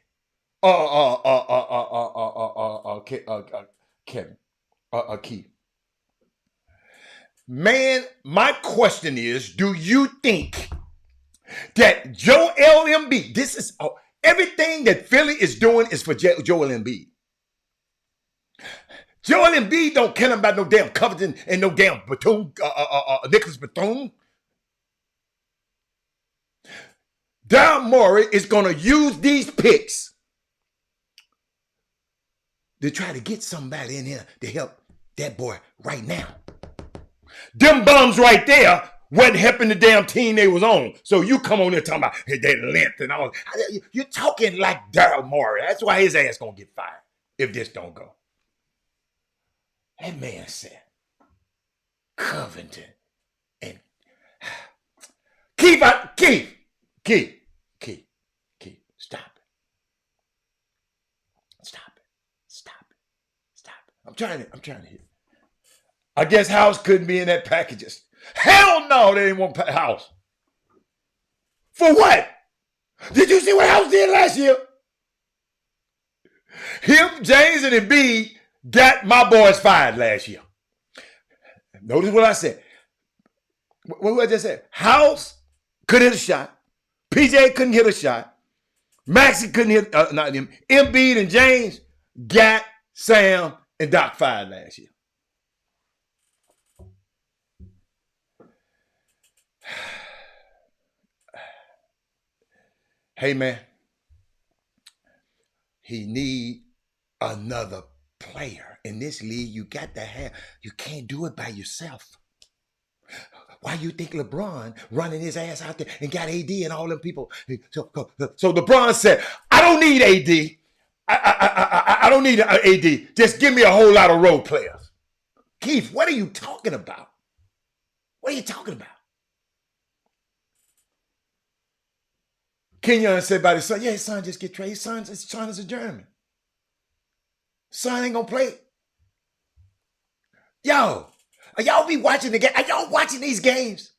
Kevin. Keith. Man, my question is, do you think that Joel Embiid, this is everything that Philly is doing is for Joel Embiid? Joel Embiid don't care about no damn Covington and no damn Batum, Nicholas Batum. Daryl Morey is going to use these picks to try to get somebody in here to help that boy right now. Them bums right there wasn't helping the damn team they was on. So you come on there talking about their length and all. You're talking like Daryl Morey. That's why his ass going to get fired if this don't go. That man said, Covington and Keith, stop it. I'm trying to hit. I guess House couldn't be in that packages. Hell no, they didn't want House. For what? Did you see what House did last year? Him, James, and Embiid got my boys fired last year. Notice what I said. What I just said. House could hit a shot. PJ couldn't hit a shot. Maxey couldn't hit, not him. Embiid and James got Sam and Doc fired last year. Hey, man. He need another player. In this league, you can't do it by yourself. Why you think LeBron running his ass out there and got AD and all them people? So LeBron said, I don't need AD. I don't need AD. Just give me a whole lot of role players. Keith, what are you talking about? What are you talking about? Kenyon said about his son, yeah, his son just get traded. His son is a German. Son ain't gonna play. Yo, are y'all be watching the game? Are y'all watching these games?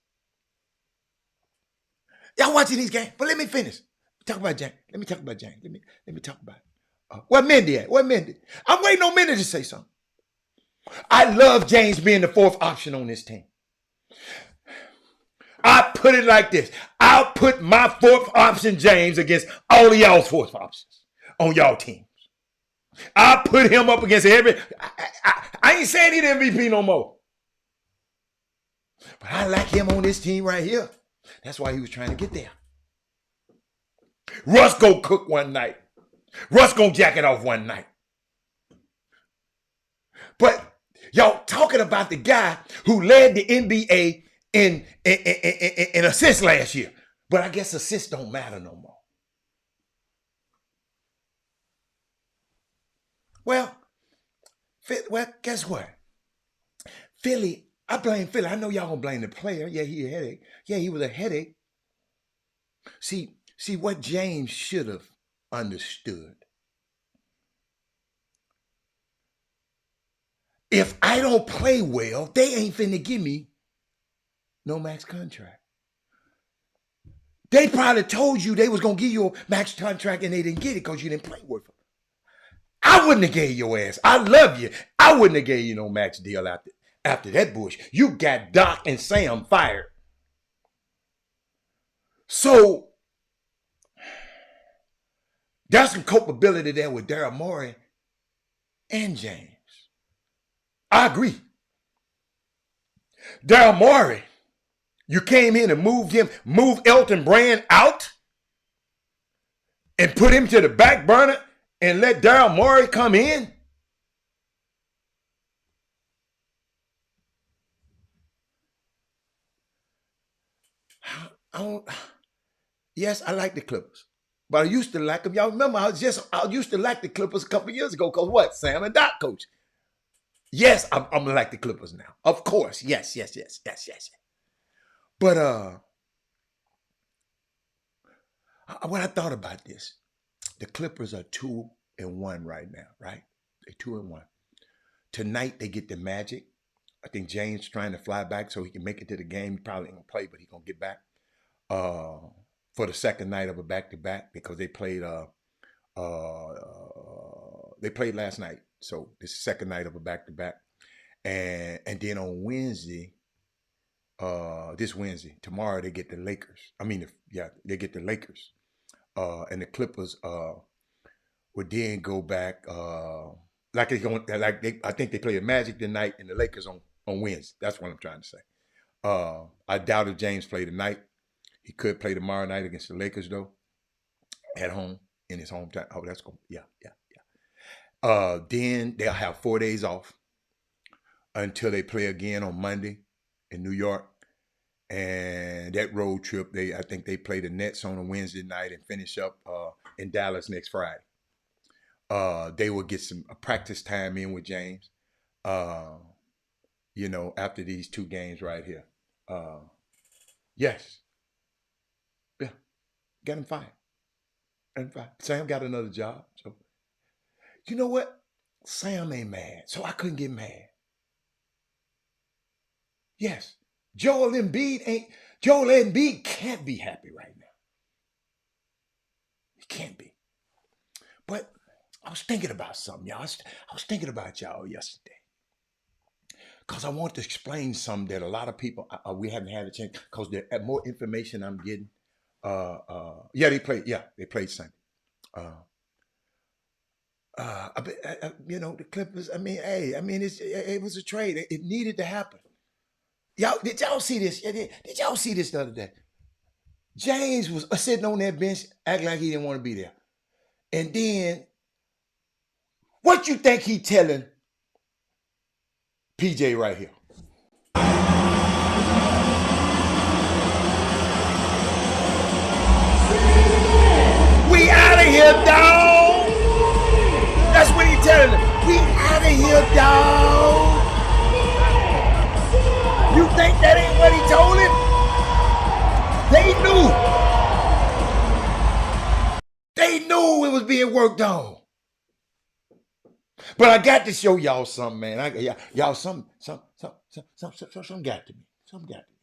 Y'all watching these games? But let me finish. Talk about James. Let me talk about James. Let me talk about it. Where Mendy at? Where Mendy? I'm waiting on Mendy to say something. I love James being the fourth option on this team. I put it like this. I'll put my fourth option, James, against all of y'all's fourth options on y'all teams. I'll put him up against every... I ain't saying he the MVP no more. But I like him on this team right here. That's why he was trying to get there. Russ go cook one night. Russ gonna jack it off one night. But y'all talking about the guy who led the NBA in assists last year. But I guess assists don't matter no more. Well, guess what? Philly, I blame Philly. I know y'all gonna blame the player. Yeah, he a headache. Yeah, he was a headache. See what James should have understood. If I don't play well, they ain't finna give me no max contract. They probably told you they was gonna give you a max contract and they didn't get it because you didn't play with them. I wouldn't have gave your ass. I love you. I wouldn't have gave you no max deal after that bush. You got Doc and Sam fired. So there's some culpability there with Daryl Morey and James. I agree. Daryl Morey, you came in and moved Elton Brand out and put him to the back burner and let Daryl Morey come in? Yes, I like the Clippers, but I used to like them. Y'all remember I used to like the Clippers a couple years ago because what? Sam and Doc coach. Yes, I'm gonna like the Clippers now. Of course. Yes. But when I thought about this, the Clippers are 2-1 right now, right? They're 2-1. Tonight they get the Magic. I think James trying to fly back so he can make it to the game. He probably ain't gonna play, but he's gonna get back for the second night of a back-to-back because they played last night. So this is the second night of a back-to-back. And then on Wednesday, this Wednesday, tomorrow they get the Lakers. They get the Lakers. And the Clippers would then go back I think they play the Magic tonight and the Lakers on Wednesday. That's what I'm trying to say. I doubt if James played tonight. He could play tomorrow night against the Lakers though, at home in his hometown. Oh, that's cool. Yeah. Then they'll have 4 days off until they play again on Monday in New York. And that road trip, I think they play the Nets on a Wednesday night and finish up in Dallas next Friday. They will get some practice time in with James, after these 2 games right here. Yes. Yeah. Got him fired. Sam got another job. So, you know what? Sam ain't mad, so I couldn't get mad. Yes. Joel Embiid can't be happy right now. He can't be. But I was thinking about something, y'all. I was thinking about y'all yesterday. Because I want to explain something that a lot of people, we haven't had a chance, because the more information I'm getting. They played Sunday. The Clippers, it was a trade. It needed to happen. Did y'all see this? Did y'all see this the other day? James was sitting on that bench acting like he didn't want to be there. And then, what you think he telling PJ right here? We out of here, dog. That's what he telling him. We out of here, dog. You think that ain't what he told him? They knew it was being worked on. But I got to show y'all something, man. Y'all some got to me. Some got to me.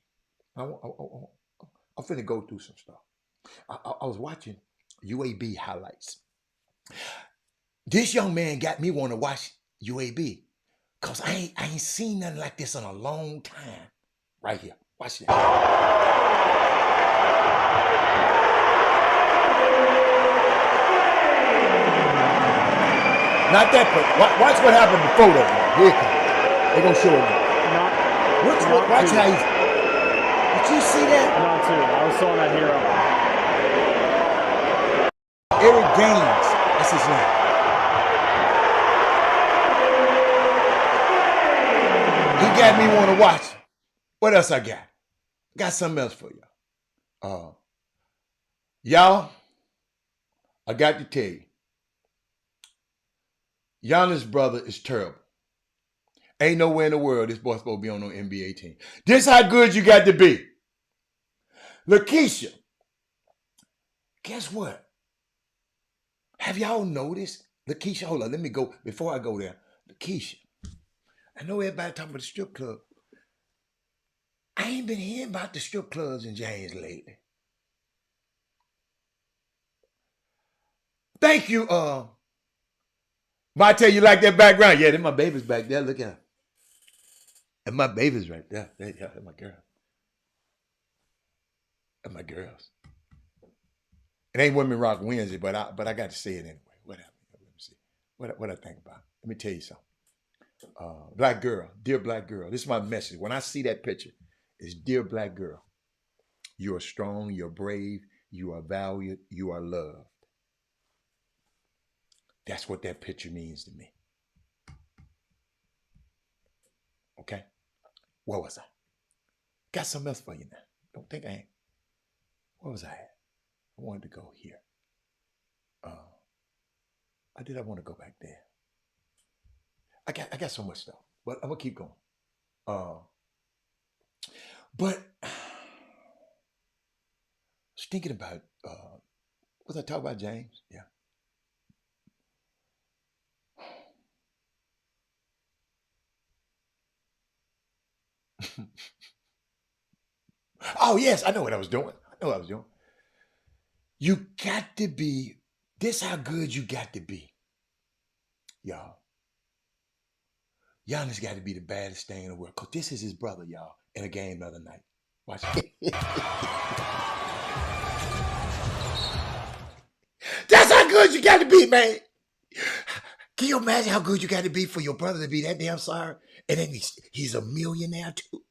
I'm finna go through some stuff. I was watching UAB highlights. This young man got me want to watch UAB. Because I ain't seen nothing like this in a long time. Right here. Watch this. Not that, but watch what happened before that. Here it comes. They're going to show it now. Watch how he's... Did you see that?
Not too. I was saw that hero.
Eric Gaines. That's his name. He got me want to watch. What else I got? Got something else for y'all. Y'all, I got to tell you, Giannis' brother is terrible. Ain't nowhere in the world this boy's supposed to be on no NBA team. This how good you got to be. Lakeisha, guess what? Have y'all noticed? Lakeisha, hold on, let me go, before I go there. Lakeisha, I know everybody talking about the strip club. I ain't been hearing about the strip clubs in James lately. Thank you, Mate, you like that background? Yeah, then my baby's back there. Look at her. And my baby's right there. Yeah, that's my girl. That's my girls. It ain't Women Rock Wednesday, but I got to say it anyway. Whatever. Let me see. What I think about. Let me tell you something. Black girl, dear black girl. This is my message. When I see that picture, it's dear black girl. You are strong, you're brave, you are valued, you are loved. That's what that picture means to me. Okay? Where was I? Got something else for you now. Don't think I ain't. Where was I at? I wanted to go here. I want to go back there. I got so much stuff, but I'm gonna keep going. But I was thinking about was I talking about James? Yeah. Oh yes, I know what I was doing. You got to be. This how good you got to be, y'all. Giannis got to be the baddest thing in the world. Because this is his brother, y'all, in a game the other night. Watch it. That's how good you got to be, man. Can you imagine how good you got to be for your brother to be that damn sorry? And then he's a millionaire, too.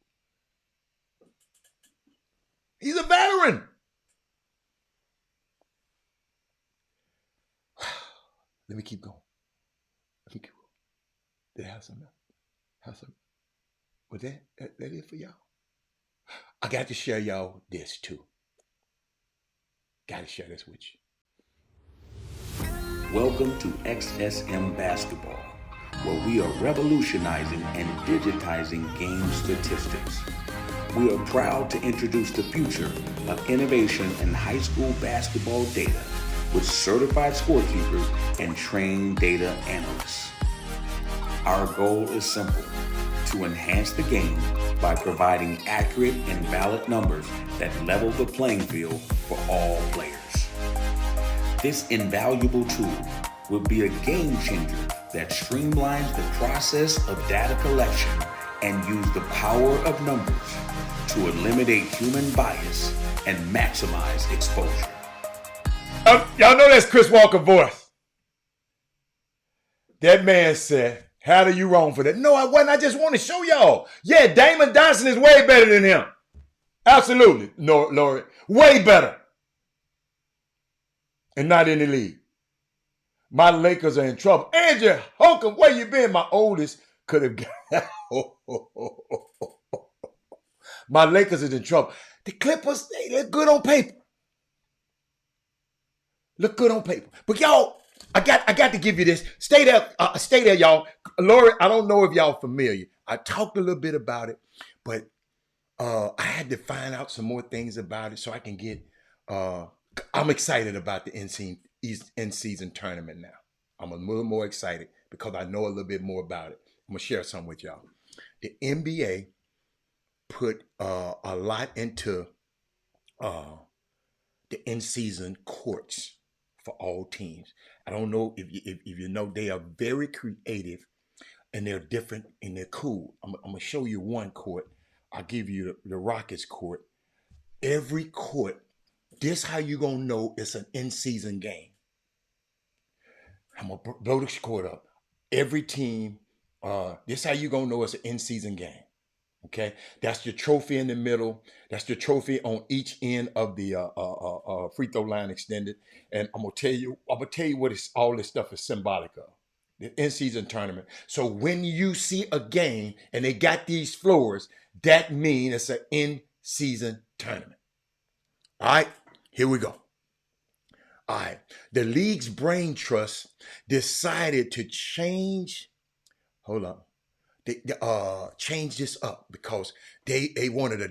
He's a veteran. Let me keep going. Did I have something else? Was that it for y'all? I got to share y'all this too. Got to share this with you.
Welcome to XSM Basketball, where we are revolutionizing and digitizing game statistics. We are proud to introduce the future of innovation in high school basketball data with certified scorekeepers and trained data analysts. Our goal is simple: to enhance the game by providing accurate and valid numbers that level the playing field for all players. This invaluable tool will be a game changer that streamlines the process of data collection and use the power of numbers to eliminate human bias and maximize exposure.
Y'all know that's Chris Walker's voice. That man said, how are you wrong for that? No, I wasn't. I just want to show y'all. Yeah, Damon Johnson is way better than him. Absolutely, Lori. Way better. And not in the league. My Lakers are in trouble. Andrew Holcomb, where you been? My oldest could have got. My Lakers is in trouble. The Clippers, they look good on paper. But y'all, I got to give you this. Stay there, y'all. Lori, I don't know if y'all familiar. I talked a little bit about it, but I had to find out some more things about it so I can get. I'm excited about the in-season tournament now. I'm a little more excited because I know a little bit more about it. I'm gonna share some with y'all. The NBA put a lot into the in-season courts for all teams. I don't know if you know, they are very creative and they're different and they're cool. I'm gonna show you one court. I'll give you the Rockets court. Every court, this how you gonna know it's an in-season game. I'm gonna blow this court up. Every team, this how you gonna know it's an in-season game. Okay, that's your trophy in the middle. That's your trophy on each end of the free throw line extended. And I'm gonna tell you what all this stuff is symbolic of. The in-season tournament. So when you see a game and they got these floors, that means it's an in-season tournament. All right, here we go. All right, the league's brain trust decided to change. Hold on. They change this up because they wanted to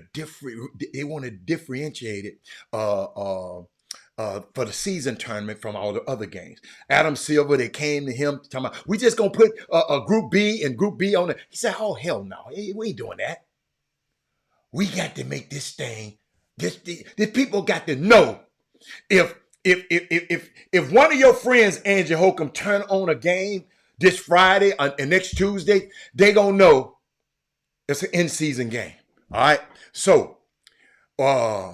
differentiate it for the season tournament from all the other games. Adam Silver, they came to him talking about, we just gonna put a group B and group B on it. He said, oh hell no, we ain't doing that. We got to make this thing. This people got to know if one of your friends, Andrew Holcomb, turn on a game this Friday and next Tuesday, they gonna know it's an in-season game. All right. So, I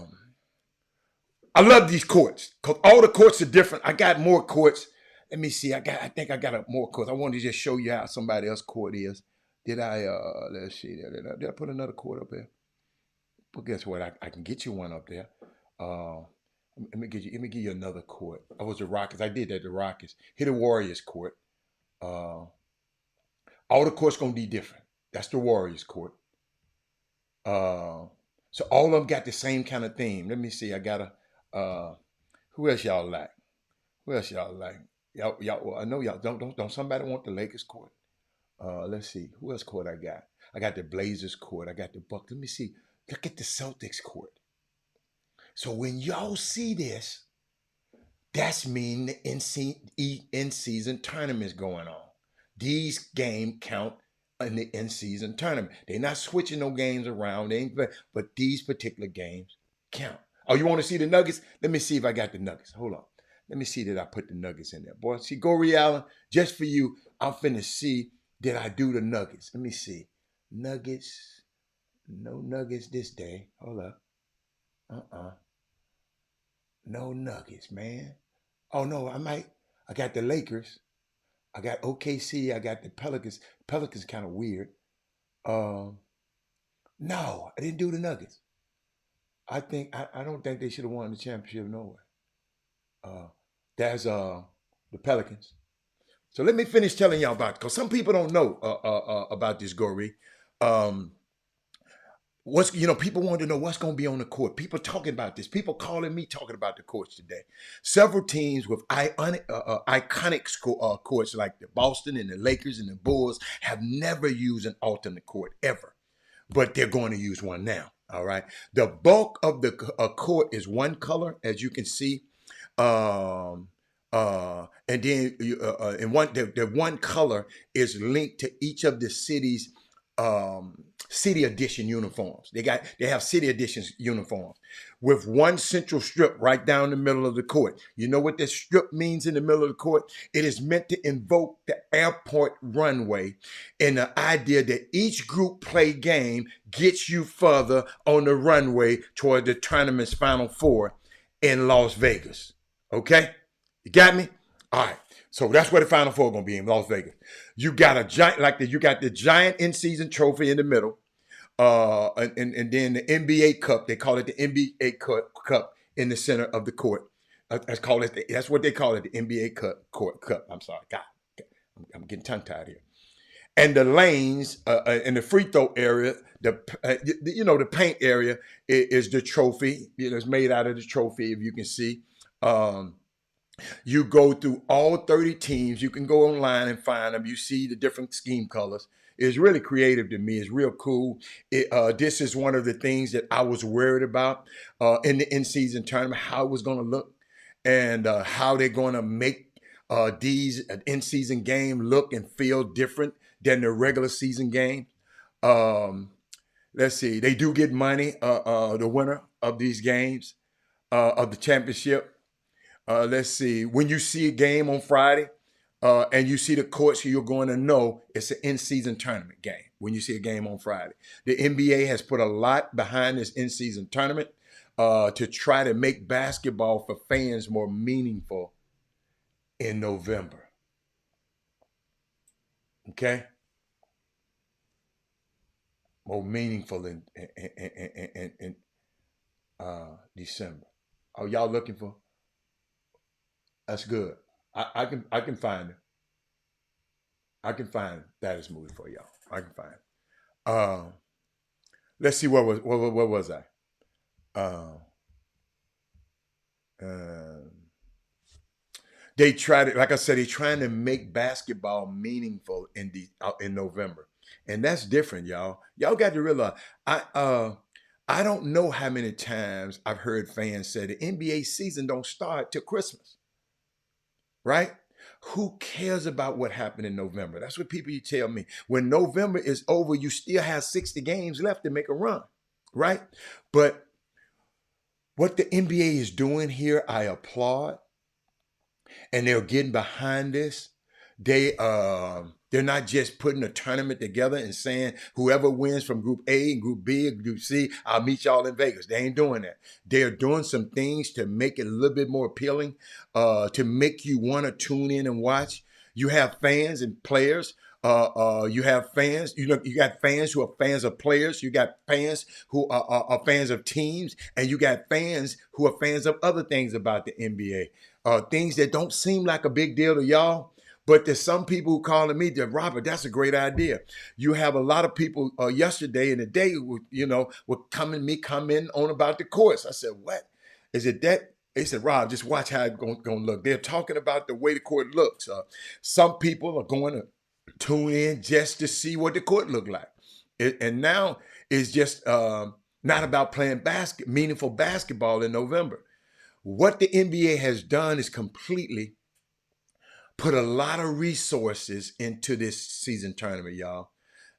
love these courts because all the courts are different. I got more courts. Let me see. I think I got more courts. I wanted to just show you how somebody else's court is. Did I? Let's see. Did I put another court up there? But guess what? I can get you one up there. Let me give you another court. I was the Rockets. I did that at the Rockets. Hit the Warriors court. All the courts gonna be different. That's the Warriors court. So all of them got the same kind of theme. Let me see. I got who else y'all like? Who else y'all like? Y'all. Well, I know y'all don't. Somebody want the Lakers court? Let's see. Who else court I got? I got the Blazers court. I got the Bucks. Let me see. Look at the Celtics court. So when y'all see this, that's mean the in-season tournament's going on. These games count in the in-season tournament. They're not switching no games around. But these particular games count. Oh, you want to see the Nuggets? Let me see if I got the Nuggets. Hold on. Let me see that I put the Nuggets in there. Boy, see, Goree Allen, just for you, I'm finna see that I do the Nuggets. Let me see. Nuggets. No Nuggets this day. Hold up. No Nuggets, man. Oh, no, I got the Lakers. I got OKC. I got the Pelicans. Pelicans kind of weird. No, I didn't do the Nuggets. I don't think they should have won the championship nowhere. That's the Pelicans. So let me finish telling y'all about it, because some people don't know about this, Goree. People want to know what's going to be on the court. People talking about this. People calling me talking about the courts today. Several teams with iconic courts like the Boston and the Lakers and the Bulls have never used an alternate court ever, but they're going to use one now. All right. The bulk of the court is one color, as you can see. And then the one color is linked to each of the city's city edition uniforms. They have city edition uniforms with one central strip right down the middle of the court. You know what this strip means in the middle of the court? It is meant to invoke the airport runway and the idea that each group play game gets you further on the runway toward the tournament's Final Four in Las Vegas. Okay? You got me? All right. So that's where the Final Four going to be, in Las Vegas. You got a giant, you got the giant in-season trophy in the middle. And then the NBA Cup, they call it the NBA Cup in the center of the court. That's what they call it, the NBA Cup. I'm sorry. God, I'm getting tongue-tied here. And the lanes in the free throw area, the paint area is the trophy. It's made out of the trophy, if you can see. You go through all 30 teams. You can go online and find them. You see the different scheme colors. It's really creative to me. It's real cool. This is one of the things that I was worried about in the in-season tournament, how it was going to look and how they're going to make these in-season game look and feel different than the regular season game. Let's see. They do get money, the winner of these games, of the championship. Let's see. When you see a game on Friday and you see the courts, you're going to know it's an in-season tournament game when you see a game on Friday. The NBA has put a lot behind this in-season tournament to try to make basketball for fans more meaningful in November. Okay? More meaningful in December. Are y'all looking for? That's good. I can find it. I can find that movie for y'all. I can find it. Let's see, where was I? They tried it, like I said, they're trying to make basketball meaningful in November. And that's different, y'all. Y'all got to realize, I don't know how many times I've heard fans say the NBA season don't start till Christmas. Right? Who cares about what happened in November? That's what you tell me. When November is over, you still have 60 games left to make a run, right? But what the NBA is doing here, I applaud. And they're getting behind this. They're not just putting a tournament together and saying whoever wins from Group A and Group B and Group C, I'll meet y'all in Vegas. They ain't doing that. They're doing some things to make it a little bit more appealing, to make you want to tune in and watch. You have fans and players You have fans. You know, you got fans who are fans of players. You got fans who are fans of teams, and you got fans who are fans of other things about the NBA. Things that don't seem like a big deal to y'all, but there's some people who calling me, that Robert, that's a great idea. You have a lot of people yesterday and today who, were coming on about the course. I said, what? Is it that? They said, Rob, just watch how it's going to look. They're talking about the way the court looks. Some people are going to tune in just to see what the court look like. And now it's just not about playing meaningful basketball in November. What the NBA has done is completely put a lot of resources into this season tournament, y'all.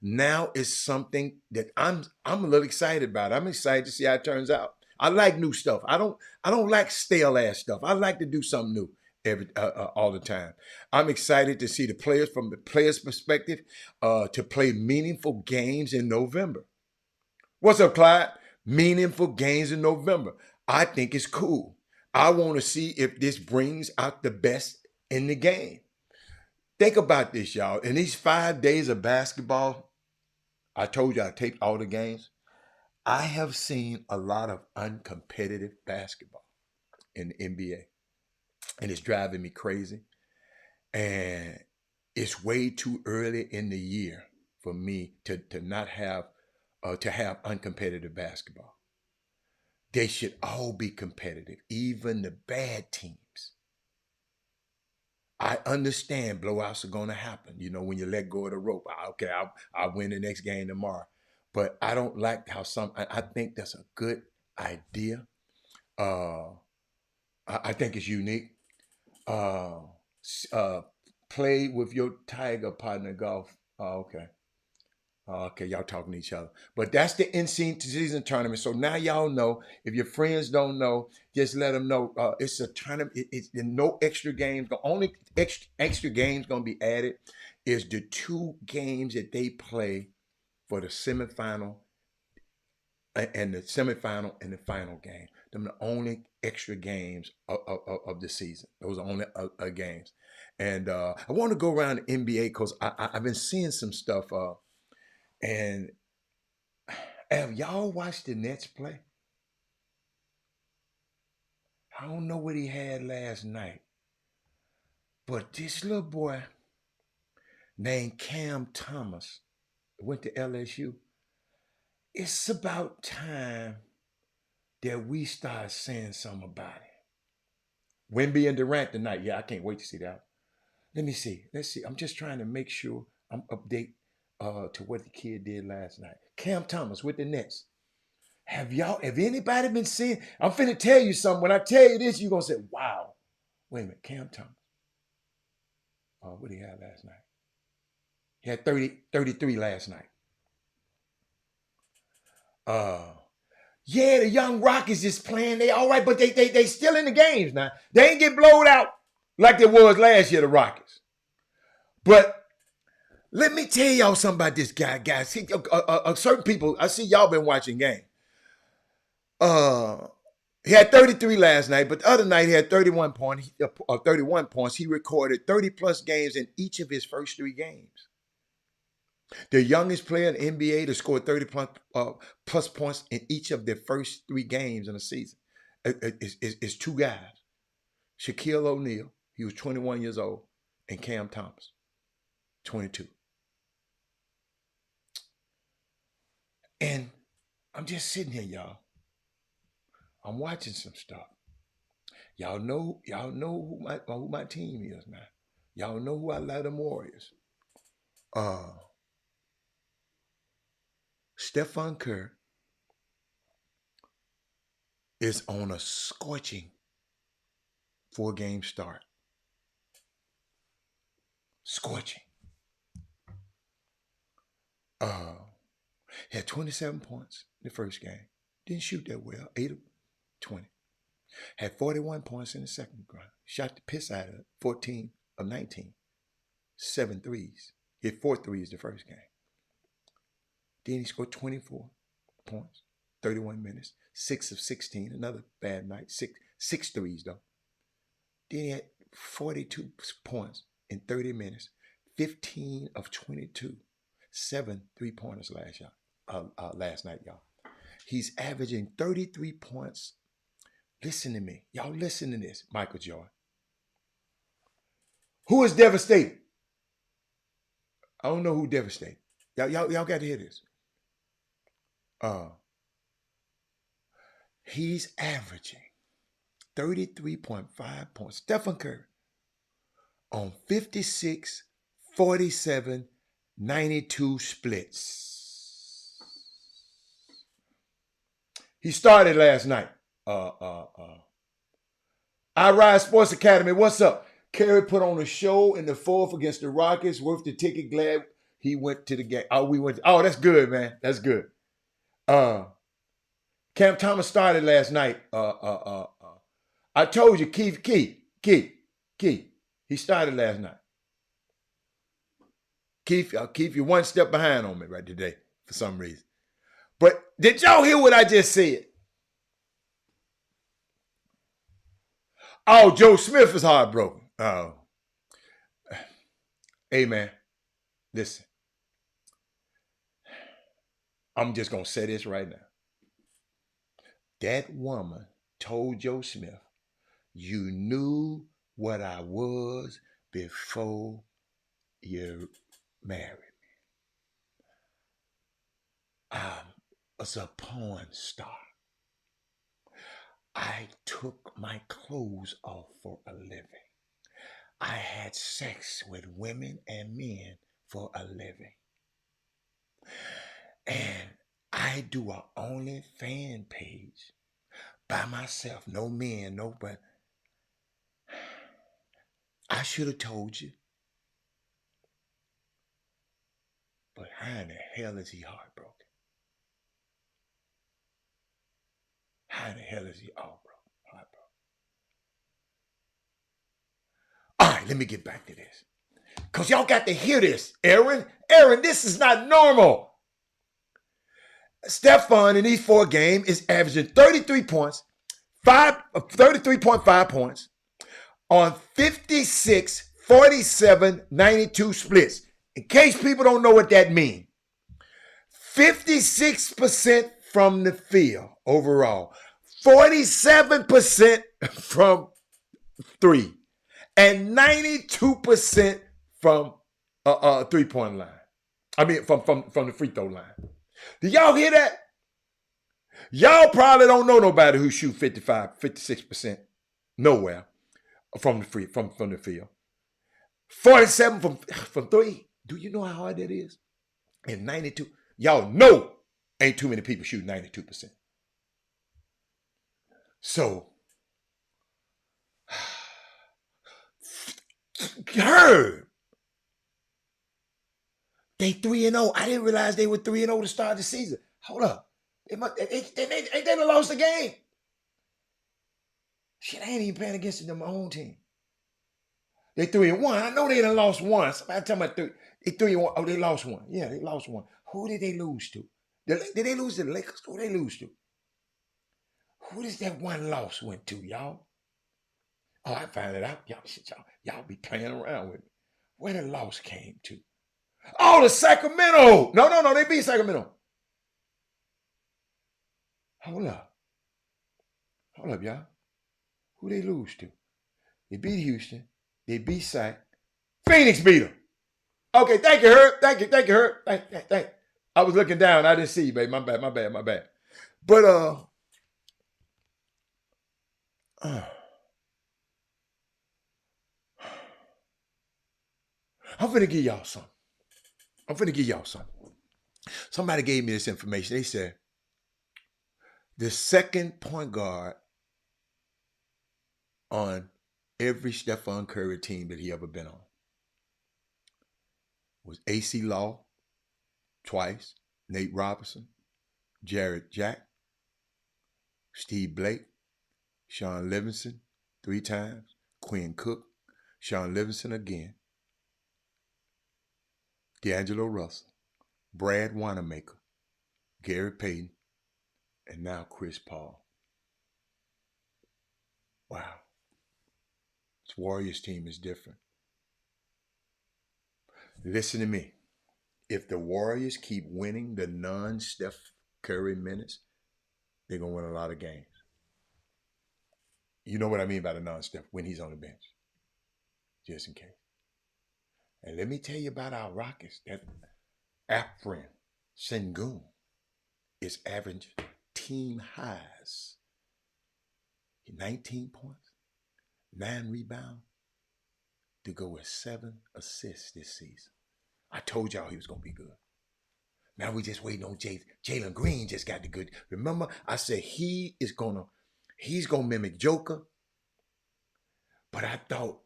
Now it's something that I'm a little excited about. I'm excited to see how it turns out. I like new stuff. I don't like stale ass stuff. I like to do something new all the time. I'm excited to see the players from the players' perspective to play meaningful games in November. What's up, Clyde? Meaningful games in November. I think it's cool. I want to see if this brings out the best in the game. Think about this, y'all. In these 5 days of basketball, I told you I taped all the games. I have seen a lot of uncompetitive basketball in the NBA, and it's driving me crazy. And it's way too early in the year for me to not have uncompetitive basketball. They should all be competitive, even the bad teams. I understand blowouts are going to happen. You know, when you let go of the rope, I'll win the next game tomorrow. But I don't like how I think that's a good idea. I think it's unique. Play with your Tiger partner golf. Oh, okay. Okay, y'all talking to each other. But that's the in-season tournament. So now y'all know. If your friends don't know, just let them know. It's a tournament. It's no extra games. The only extra games going to be added is the 2 games that they play for the semifinal and the semifinal and the final game. Them the only extra games of the season. Those are only games. And I want to go around the NBA because I've been seeing some stuff. And have y'all watched the Nets play? I don't know what he had last night, but this little boy named Cam Thomas went to LSU. It's about time that we start saying something about it. Wemby and Durant tonight. Yeah, I can't wait to see that. Let me see. Let's see. I'm just trying to make sure I'm update to what the kid did last night. Cam Thomas with the Nets. Have anybody been seeing? I'm finna tell you something. When I tell you this, you're gonna say, wow. Wait a minute, Cam Thomas. What did he have last night? He had 33 last night. Yeah, the young Rockets is playing. They all right, but they still in the games now. They ain't get blowed out like they was last year, the Rockets. But let me tell y'all something about this guy, guys. See, certain people, I see y'all been watching games. He had 33 last night, but the other night he had 31 points. He recorded 30 plus games in each of his first 3 games. The youngest player in the NBA to score 30 plus points in each of their first 3 games in a season is 2 guys. Shaquille O'Neal, he was 21 years old, and Cam Thomas, 22. And I'm just sitting here, y'all. I'm watching some stuff. Y'all know who my team is now. Y'all know who I love, them Warriors. Stephen Curry is on a scorching 4-game start. Scorching. Had 27 points in the first game. Didn't shoot that well. 8 of 20. Had 41 points in the second round. Shot the piss out of it. 14 of 19. 7 threes. Hit 4 threes the first game. Then he scored 24 points. 31 minutes. 6 of 16. Another bad night. 6 threes though. Then he had 42 points in 30 minutes. 15 of 22, 7 3-pointers last night, y'all. He's averaging 33 points. Listen to me. Y'all listen to this, Michael Jordan. Who is devastated? I don't know who devastated. Y'all got to hear this. He's averaging 33.5 points. Stephen Curry on 56, 47, 92 splits. He started last night. I Ride Sports Academy, what's up? Curry put on a show in the fourth against the Rockets. Worth the ticket. Glad he went to the game. Oh, that's good, man. That's good. Cam Thomas started last night. I told you, Keith. He started last night. Keith, you're one step behind on me right today for some reason. But did y'all hear what I just said? Oh, Joe Smith is heartbroken. Oh. Hey, man, listen. I'm just going to say this right now. That woman told Joe Smith, you knew what I was before you married me. I was a porn star. I took my clothes off for a living. I had sex with women and men for a living. And I do a OnlyFans page by myself. No men, nobody. I should have told you. But how in the hell is he heartbroken? How in the hell is he heartbroken? All right, let me get back to this. Because y'all got to hear this. Aaron, this is not normal. Stephon in these 4 games is averaging 33 points, 33.5 points on 56, 47, 92 splits. In case people don't know what that means, 56% from the field overall, 47% from 3, and 92% from 3-point line. I mean, from the free throw line. Do y'all hear that? Y'all probably don't know nobody who shoot 55, 56% nowhere from the field. 47 from 3. Do you know how hard that is? And 92. Y'all know ain't too many people shooting 92%. So, Herb, they 3-0. I didn't realize they were 3-0 to start the season. Hold up. They done lost the game. Shit, I ain't even playing against them, my own team. They 3-1. I know they done lost one. Somebody tell me they 3-1. Oh, they lost one. Yeah, they lost one. Who did they lose to? Did they lose to the Lakers? Who did they lose to? Who does that one loss went to, y'all? Oh, I found it out. Y'all be playing around with me. Where the loss came to? Oh, the Sacramento. No. They beat Sacramento. Hold up, y'all. Who they lose to? They beat Houston. They beat Sac. Phoenix beat them. Okay, thank you, Herb. Thank you, Herb. Thank you. I was looking down. I didn't see you, baby. My bad. But, I'm finna give y'all something. Somebody gave me this information. They said the second point guard on every Stephon Curry team that he ever been on was A.C. Law twice, Nate Robinson, Jared Jack, Steve Blake, Sean Livingston 3 times, Quinn Cook, Sean Livingston again, D'Angelo Russell, Brad Wanamaker, Gary Payton, and now Chris Paul. Wow. This Warriors team is different. Listen to me. If the Warriors keep winning the non-Steph Curry minutes, they're going to win a lot of games. You know what I mean by the non-Steph, when he's on the bench, just in case. And let me tell you about our Rockets. That Afrin Sengun is averaging team highs. 19 points, 9 rebounds, to go with 7 assists this season. I told y'all he was going to be good. Now we just waiting on Jalen Green just got the good. Remember, I said he's going to mimic Joker, but I thought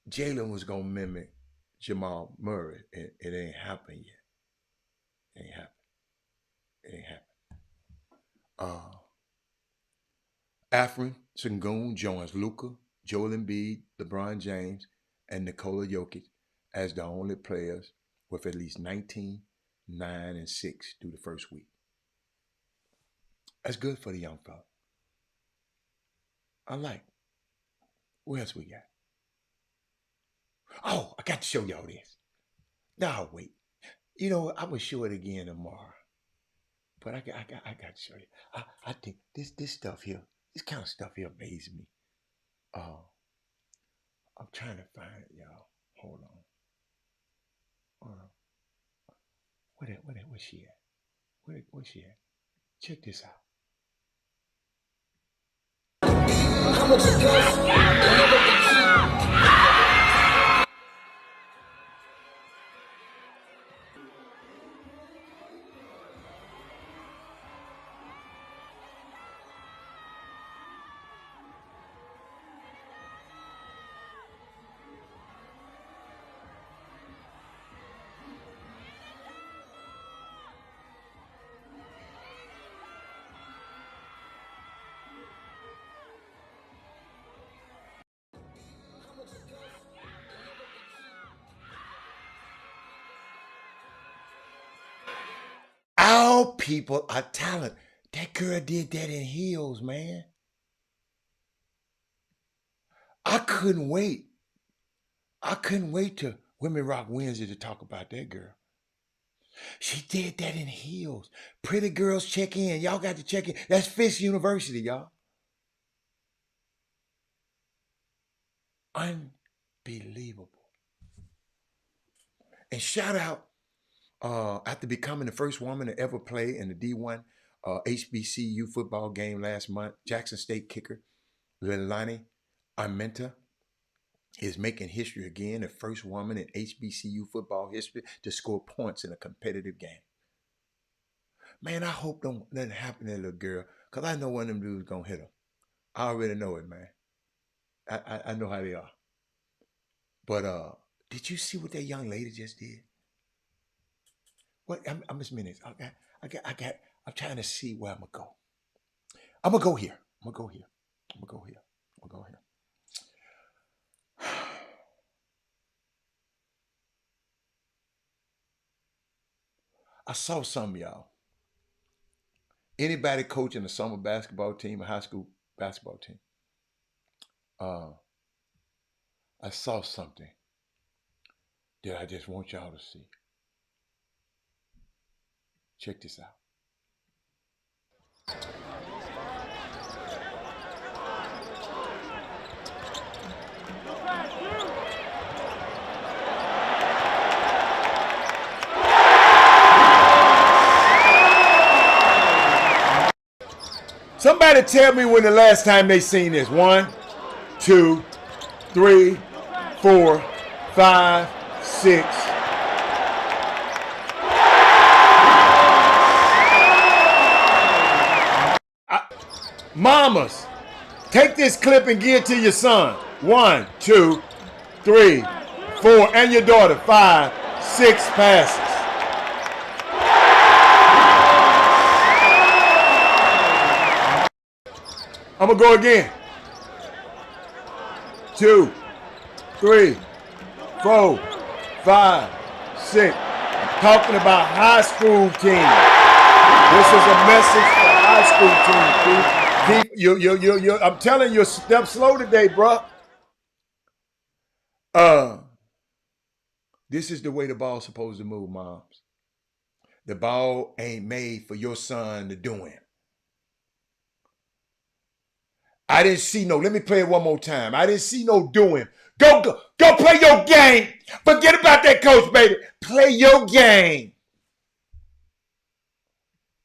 Jalen was going to mimic Jamal Murray. It ain't happened yet. It ain't happened. Afrin Sengun joins Luka, Joel Embiid, LeBron James, and Nikola Jokic as the only players with at least 19, 9, and 6 through the first week. That's good for the young fella. I like. What else we got? Oh, I got to show y'all this. No, wait. You know, I'm gonna show it again tomorrow. But I got to show you. I think this stuff here, this kind of stuff here amazes me. I'm trying to find it, y'all. Hold on. Where's she at? Where's she at? Check this out. Our people are talented. That girl did that in heels, man. I couldn't wait till Women Rock Wednesday to talk about that girl. She did that in heels. Pretty girls check in. Y'all got to check in. That's Fisk University, y'all. Unbelievable. And shout out, after becoming the first woman to ever play in the D1 HBCU football game last month, Jackson State kicker Leilani Armenta is making history again, the first woman in HBCU football history to score points in a competitive game. Man, I hope nothing happen to that little girl, because I know one of them dudes going to hit her. I already know it, man. I know how they are. But did you see what that young lady just did? What? I'm just minutes. I'm trying to see where I'm gonna go. I'm gonna go here. I saw some, y'all. Anybody coaching a summer basketball team, a high school basketball team? I saw something that I just want y'all to see. Check this out. Somebody tell me when the last time they seen this. 1, 2, 3, 4, 5, 6. Mamas, take this clip and give it to your son. 1, 2, 3, 4, and your daughter. 5, 6 passes. I'm gonna go again. 2, 3, 4, 5, 6. I'm talking about high school teams. This is a message for high school teams. I'm telling you, step slow today, bro. This is the way the ball's supposed to move, moms. The ball ain't made for your son to do it. I didn't see no, let me play it one more time. I didn't see no doing. Go play your game. Forget about that coach, baby. Play your game.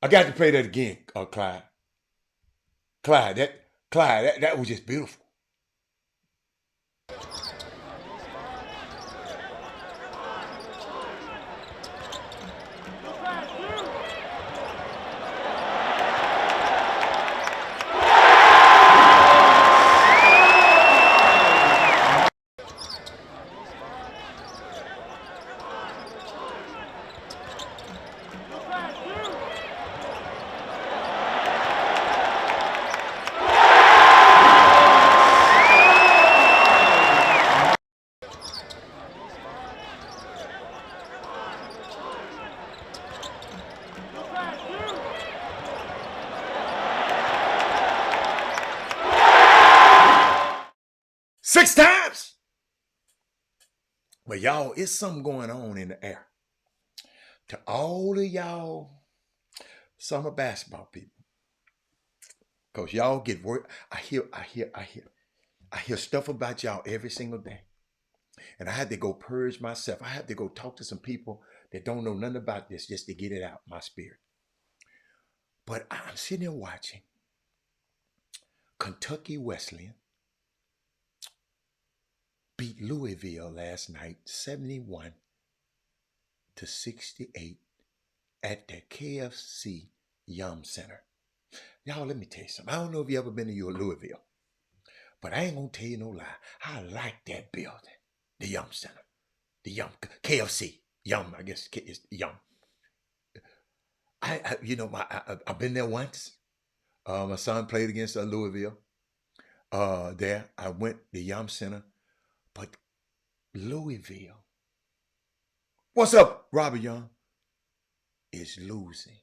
I got to play that again, Clyde. Clyde, that was just beautiful. Six times. But y'all, it's something going on in the air. To all of y'all summer basketball people. Because y'all get work. I hear stuff about y'all every single day. And I had to go purge myself. I had to go talk to some people that don't know nothing about this just to get it out, my spirit. But I'm sitting there watching Kentucky Wesleyan beat Louisville last night 71-68 at the KFC Yum Center. Y'all, let me tell you something. I don't know if you ever been to your Louisville, but I ain't gonna tell you no lie. I like that building, the Yum Center, the Yum KFC Yum. I guess it's Yum. I've been there once. My son played against Louisville. There, I went the Yum Center, but Louisville. What's up, Robert Young? Is losing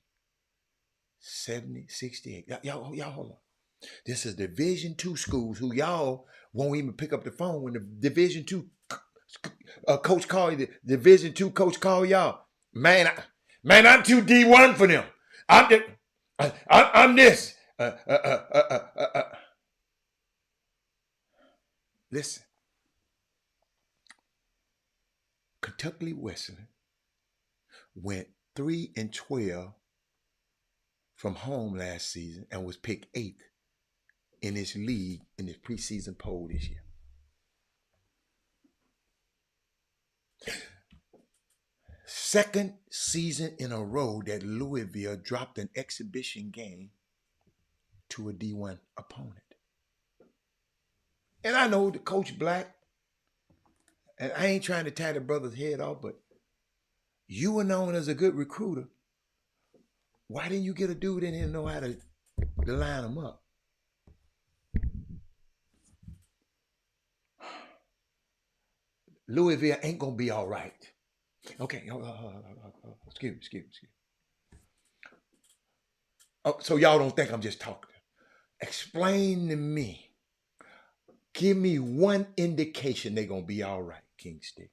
70-68. Y'all hold on. This is Division II schools who y'all won't even pick up the phone when the Division II coach call you. The Division II coach call y'all. Man, I'm too D1 for them. I'm this. Listen. Kentucky Wesleyan went 3-12 from home last season and was picked 8th in this league in this preseason poll this year. Second season in a row that Louisville dropped an exhibition game to a D1 opponent. And I know the coach Black, and I ain't trying to tie the brother's head off, but you were known as a good recruiter. Why didn't you get a dude in here and know how to line them up? Louisville ain't going to be all right. Okay, excuse me. Oh, so y'all don't think I'm just talking. Explain to me. Give me one indication they're going to be all right, King Stick.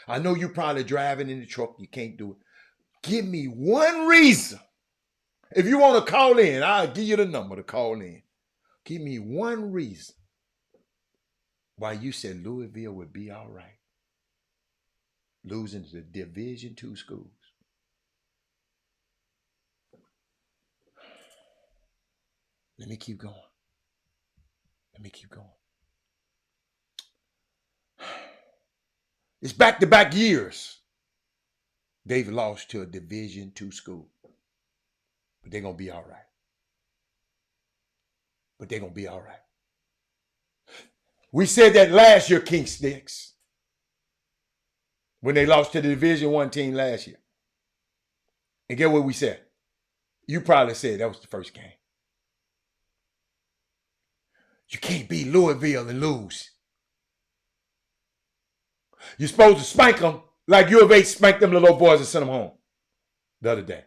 I know you're probably driving in the truck. You can't do it. Give me one reason. If you want to call in, I'll give you the number to call in. Give me one reason why you said Louisville would be all right. Losing to the Division II schools. Let me keep going. It's back-to-back years they've lost to a Division II school. But they're going to be all right. We said that last year, King Sticks, when they lost to the Division I team last year. And get what we said? You probably said that was the first game. You can't beat Louisville and lose. You're supposed to spank them like U of H spanked them little boys and sent them home the other day.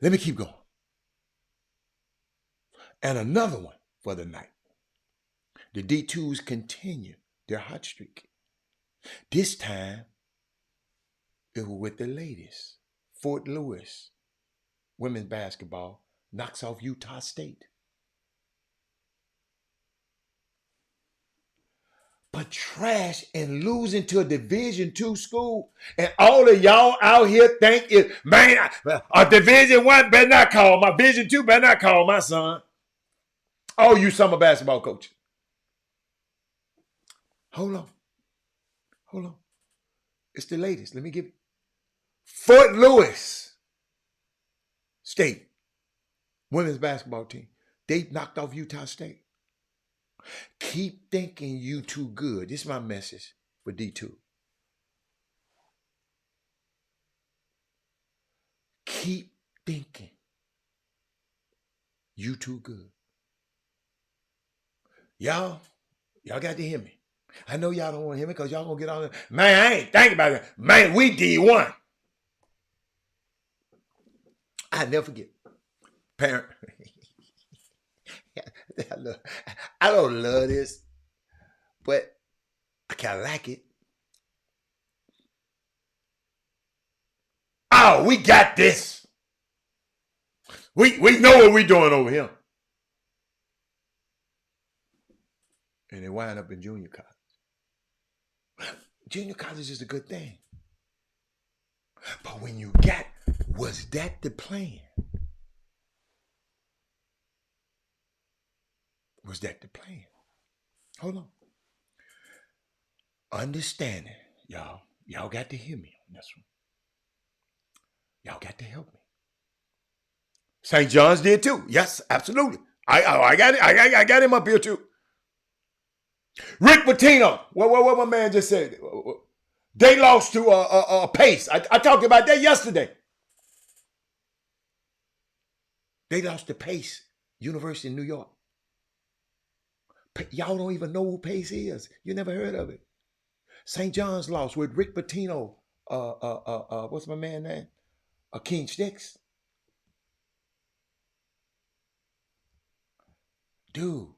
Let me keep going. And another one for the night. The D2s continue their hot streak. This time, it was with the ladies. Fort Lewis, women's basketball, knocks off Utah State. But trash and losing to a Division II school, and all of y'all out here think it, man, a Division I better not call my Division II better not call my son. Oh, you summer basketball coach. Hold on. It's the latest. Let me give you. Fort Lewis State women's basketball team. They knocked off Utah State. Keep thinking you too good. This is my message for D2. Keep thinking you too good. Y'all got to hear me. I know y'all don't want to hear me because y'all going to get on. Man, I ain't thinking about it. Man, we D1. I never forget. Parent. I don't love this, but I kind of like it. Oh, we got this. We know what we're doing over here. And they wind up in junior college. Junior college is a good thing. But when you got, was that the plan? Was that the plan? Hold on. Understanding, y'all got to hear me on this one. Y'all got to help me. St. John's did too. Yes, absolutely. I got it. I got him up here too. Rick Pitino. What my man just said. They lost to a Pace. I talked about that yesterday. They lost to Pace, University of New York. Y'all don't even know who Pace is. You never heard of it. St. John's lost with Rick Pitino. What's my man name? King Sticks. Dude.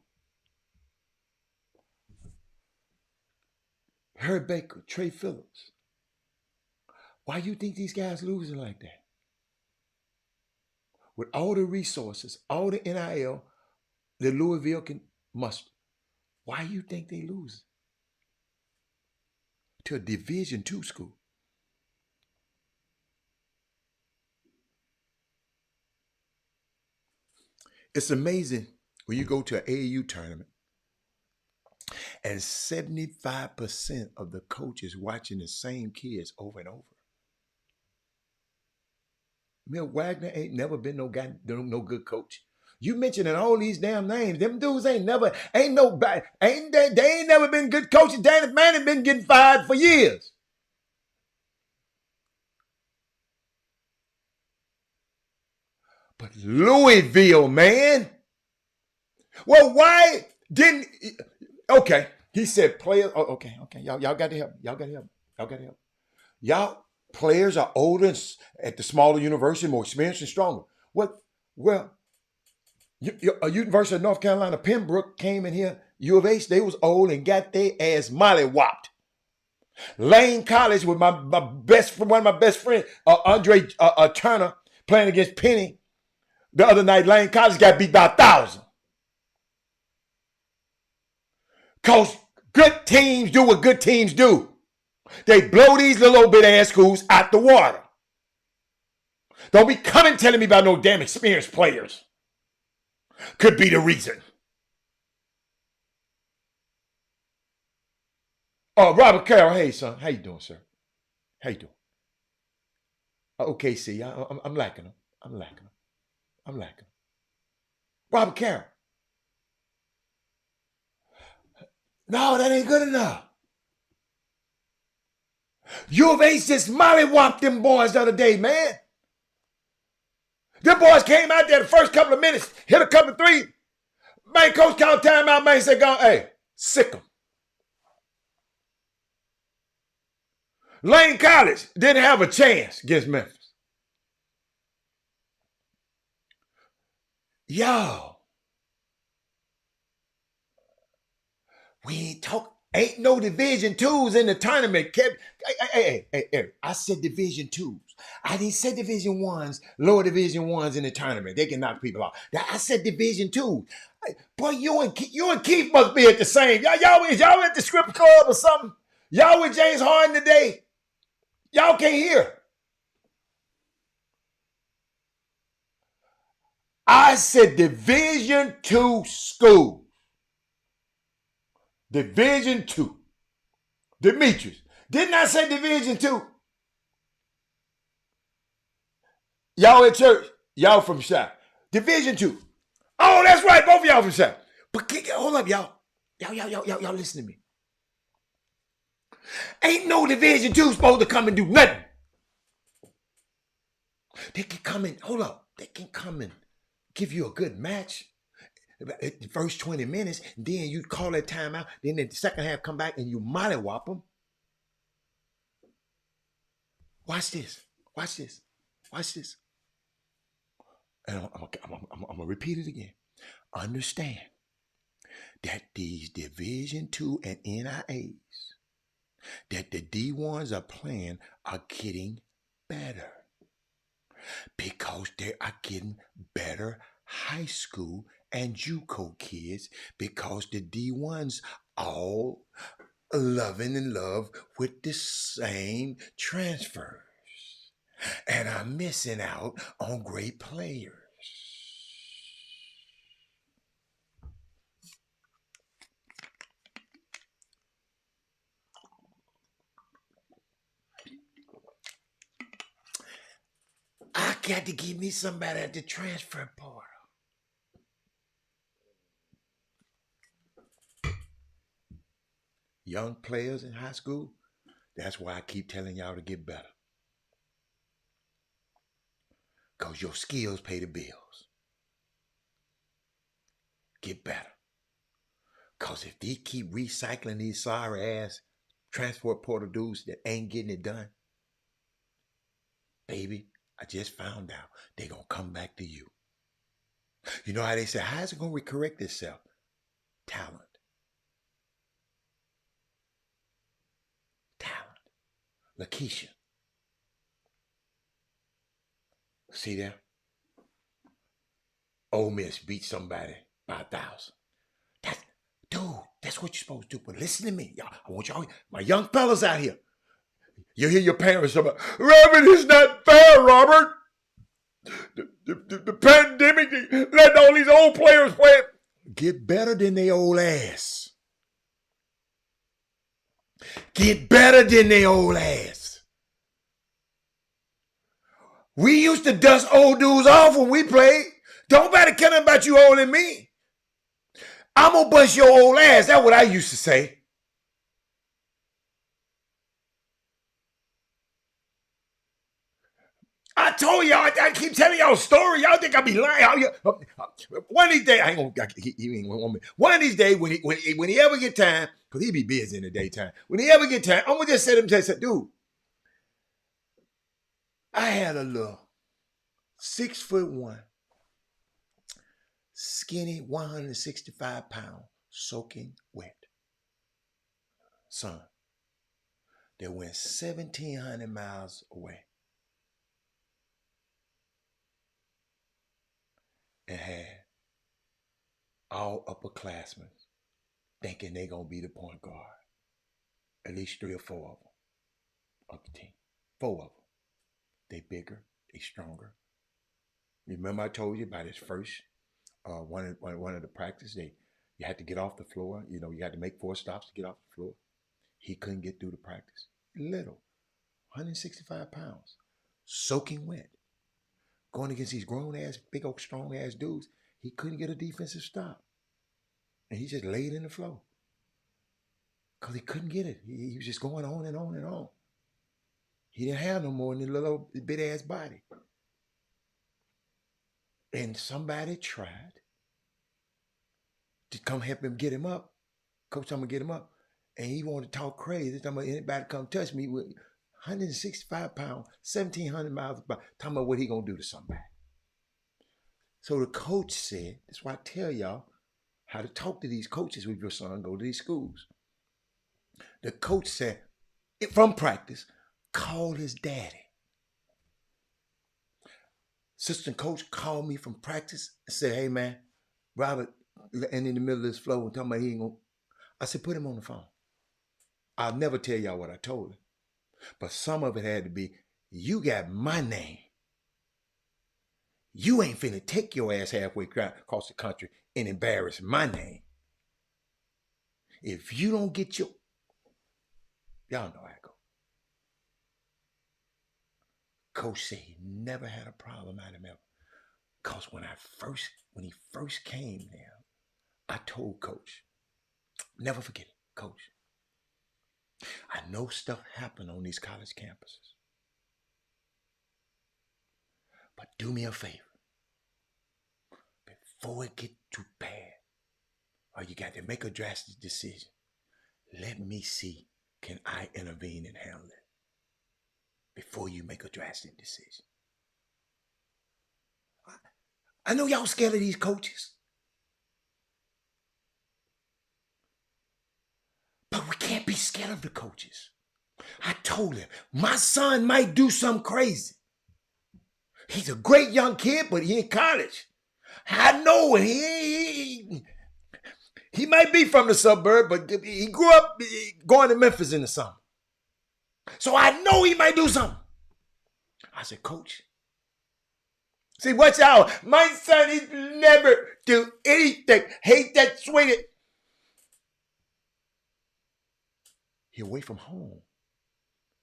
Herb Baker, Trey Phillips. Why you think these guys losing like that? With all the resources, all the NIL that Louisville can muster. Why you think they lose to a Division II school? It's amazing when you go to an AAU tournament and 75% of the coaches watching the same kids over and over. Milt Wagner ain't never been no good coach. You mentioning all these damn names. Them dudes they ain't never been good coaches. Danny Manning been getting fired for years. But Louisville, man. Well, why didn't okay. He said players. Oh, okay. Y'all got to help. Y'all players are older at the smaller university, more experienced and stronger. Well, University of North Carolina, Pembroke came in here. U of H, they was old and got their ass mollywopped. Lane College with one of my best friends, Andre Turner, playing against Penny. The other night, Lane College got beat by 1,000. Because good teams do what good teams do. They blow these little old bit ass schools out the water. Don't be coming telling me about no damn experienced players. Could be the reason. Oh, Robert Carroll, hey son, how you doing, sir? How you doing? Okay, see, I'm lacking him. I'm lacking him. Robert Carroll. No, that ain't good enough. U of H just mollywopped them boys the other day, man. Them boys came out there the first couple of minutes, hit a couple of threes. Man, coach called timeout, man, said, hey, sick them. Lane College didn't have a chance against Memphis. Y'all, we ain't talk. Ain't no Division twos in the tournament. Hey, I said Division twos. I didn't say Division ones, lower Division ones in the tournament. They can knock people out. I said Division twos. Boy, you and Keith must be at the same. Y'all at the script club or something? Y'all with James Harden today? Y'all can't hear. I said Division two school. Division two. Demetrius. Didn't I say Division two? Y'all at church. Y'all from Shop. Division two. Oh, that's right. Both of y'all from Shop. But hold up, y'all. Y'all listen to me. Ain't no Division two supposed to come and do nothing. They can come in. Hold up. They can come and give you a good match. The first 20 minutes, then you call that timeout. Then in the second half, come back and you mollywop them. Watch this. Watch this. Watch this. And I'm going to repeat it again. Understand that these Division II and NIAs that the D1s are playing are getting better. Because they are getting better high school and JUCO kids because the D1s all loving in love with the same transfers. And I'm missing out on great players. I got to give me somebody at the transfer portal. Young players in high school, that's why I keep telling y'all to get better. Because your skills pay the bills. Get better. Because if they keep recycling these sorry ass transport portal dudes that ain't getting it done, baby, I just found out they're going to come back to you. You know how they say, how is it going to correct itself? Talent. Lakeisha. See there? Ole Miss beat somebody by 1,000. That's what you're supposed to do. But listen to me, y'all. I want y'all, my young fellas out here. You hear your parents talking about, Robert, it's not fair, Robert. The pandemic, letting all these old players play. Get better than they old ass. Get better than they old ass. We used to dust old dudes off when we played. Don't nobody care nothing about you older than me. I'm going to bust your old ass. That's what I used to say. I told y'all, I keep telling y'all a story. Y'all think I be lying. One of these days, I ain't gonna, he ain't gonna, one of these days, when he ever get time, because he be busy in the daytime, when he ever get time, I'm gonna just say to him, say, dude, I had a little 6'1", skinny, 165 pound, soaking wet son that went 1,700 miles away and had all upperclassmen thinking they gonna be the point guard. At least 3 or 4 of them of the team. 4 of them. They bigger, they stronger. Remember I told you about his first one of the practice, you had to get off the floor. You know, you had to make 4 stops to get off the floor. He couldn't get through the practice. Little, 165 pounds, soaking wet. Going against these grown-ass, big old strong-ass dudes, he couldn't get a defensive stop. And he just laid in the floor. Because he couldn't get it. He was just going on and on and on. He didn't have no more than a little bit-ass body. And somebody tried to come help him get him up. Coach told him to get him up. And he wanted to talk crazy. Talking about anybody come touch me with 165 pounds, 1,700 miles, talking about what he going to do to somebody. So the coach said, that's why I tell y'all how to talk to these coaches with your son, go to these schools. The coach said, from practice, call his daddy. Assistant coach called me from practice and said, hey, man, Robert, and in the middle of this flow, and talking about he ain't gonna. I said, put him on the phone. I'll never tell y'all what I told him. But some of it had to be, you got my name. You ain't finna take your ass halfway across the country and embarrass my name. If you don't get your, y'all know how it go. Coach said he never had a problem out of him. Because when he first came there, I told Coach, never forget it, Coach. I know stuff happened on these college campuses. But do me a favor. Before it get too bad, or you got to make a drastic decision, let me see, can I intervene and handle it before you make a drastic decision? I know y'all scared of these coaches. But we can't be scared of the coaches. I told him, my son might do something crazy. He's a great young kid, but he in college. I know he might be from the suburb, but he grew up going to Memphis in the summer. So I know he might do something. I said, Coach, see, watch out. My son, he never do anything. Hate that sweetie. He away from home,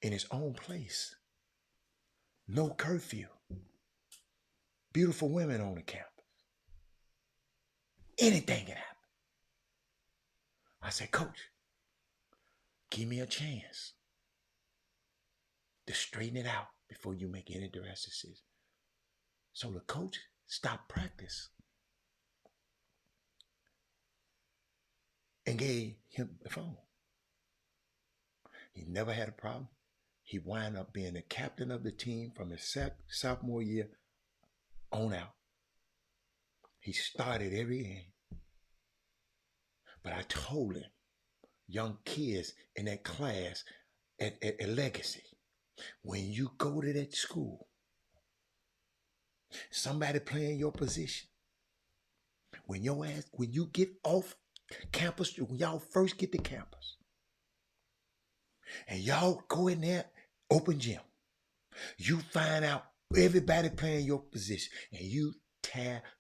in his own place. No curfew. Beautiful women on the campus. Anything can happen. I said, Coach, give me a chance to straighten it out before you make any drastic decision. So the coach stopped practice and gave him the phone. He never had a problem. He wound up being the captain of the team from his sophomore year on out. He started every game. But I told him, young kids in that class at Legacy, when you go to that school, somebody playing your position, when you get off campus, when y'all first get to campus, and y'all go in there, open gym, you find out everybody playing your position, and you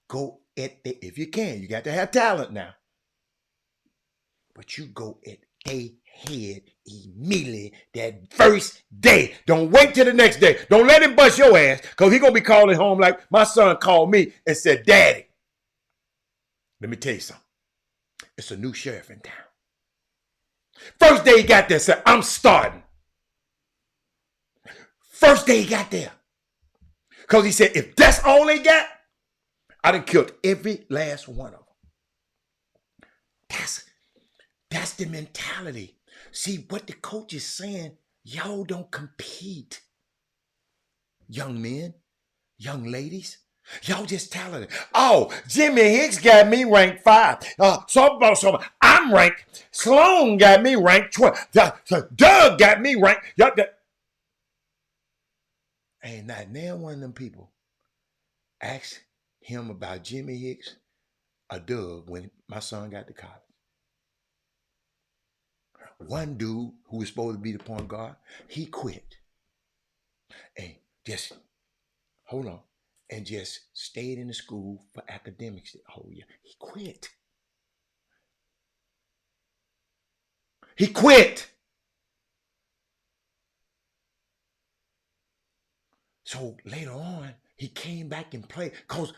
go at the, if you can, you got to have talent now, but you go at their head immediately that first day. Don't wait till the next day. Don't let him bust your ass, because he's going to be calling home like my son called me and said, Daddy, let me tell you something. It's a new sheriff in town. First day he got there, said, I'm starting. First day he got there. Because he said, if that's all they got, I done killed every last one of them. That's the mentality. See, what the coach is saying, y'all don't compete. Young men, young ladies, y'all just talented. Oh, Jimmy Hicks got me ranked 5. Softball, I'm ranked. Sloan got me ranked 12. Doug got me ranked. Ain't not now one of them people asked him about Jimmy Hicks or Doug when my son got to college. One dude who was supposed to be the point guard, he quit. And just, hold on, and just stayed in the school for academics the whole year. He quit. He quit. So later on, he came back and played, because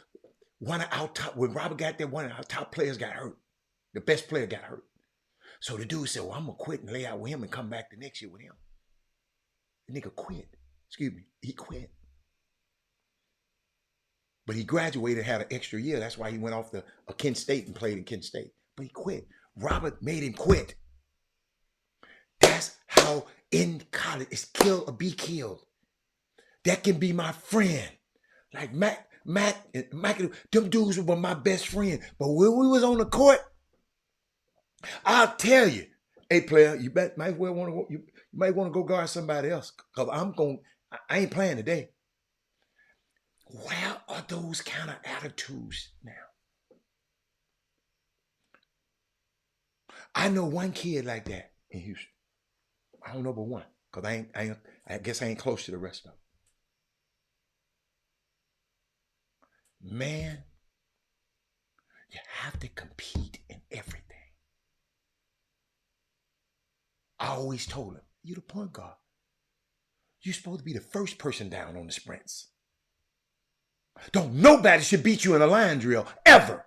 one of our top, when Robert got there, one of our top players got hurt. The best player got hurt. So the dude said, well, I'm going to quit and lay out with him and come back the next year with him. The nigga quit. Excuse me. He quit. But he graduated, had an extra year. That's why he went off to Kent State and played in Kent State. But he quit. Robert made him quit. That's how in college, it's kill or be killed. That can be my friend. Like Mac, them dudes were my best friend. But when we was on the court, I'll tell you, Hey, player, might well want to you might want to go guard somebody else because I ain't playing today. Where are those kind of attitudes now? I know one kid like that in Houston. I don't know but one because I guess I ain't close to the rest of them. Man, you have to compete in everything. I always told him, you're the point guard. You're supposed to be the first person down on the sprints. Don't nobody should beat you in a line drill, ever.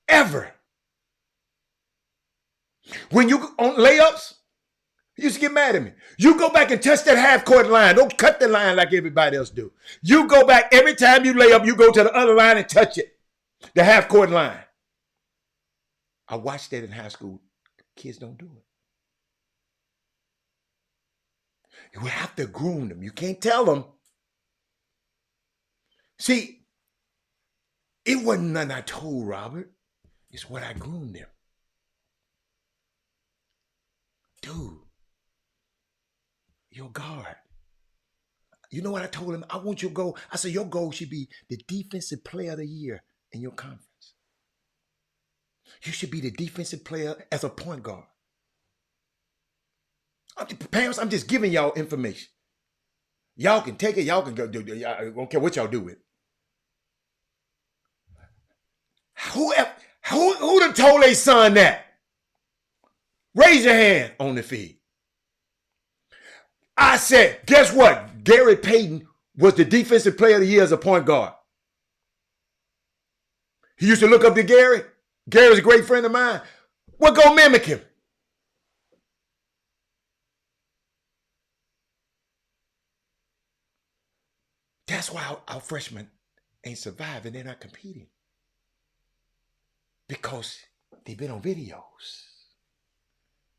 Ever. When you on layups, you used to get mad at me. You go back and touch that half-court line. Don't cut the line like everybody else do. You go back every time you lay up, you go to the other line and touch it. The half-court line. I watched that in high school. Kids don't do it. You have to groom them. You can't tell them. See, it wasn't nothing I told Robert. It's what I groomed him. Dude, your guard. You know what I told him? I want your goal. I said, your goal should be the defensive player of the year in your conference. You should be the defensive player as a point guard. Parents, I'm just giving y'all information. Y'all can take it. Y'all can go do it. I don't care what y'all do with it. Who done told their son that? Raise your hand on the feed. I said, guess what? Gary Payton was the defensive player of the year as a point guard. He used to look up to Gary. Gary's a great friend of mine. We're going to mimic him. That's why our freshmen ain't surviving. They're not competing. Because they've been on videos.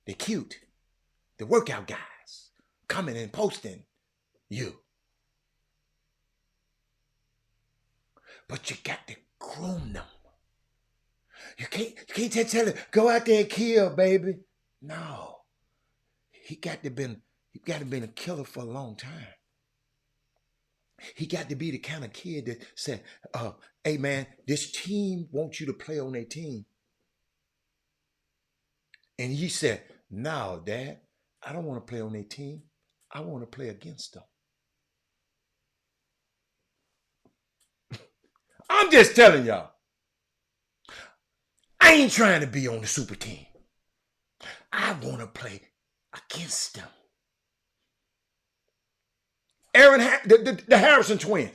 They're cute. The workout guys coming and posting you. But you got to groom them. You can't tell them, go out there and kill, baby. No. He got to been a killer for a long time. He got to be the kind of kid that said, hey man, this team wants you to play on their team. And he said, no, Dad, I don't want to play on their team. I want to play against them. I'm just telling y'all. I ain't trying to be on the super team. I want to play against them. The Harrison twins.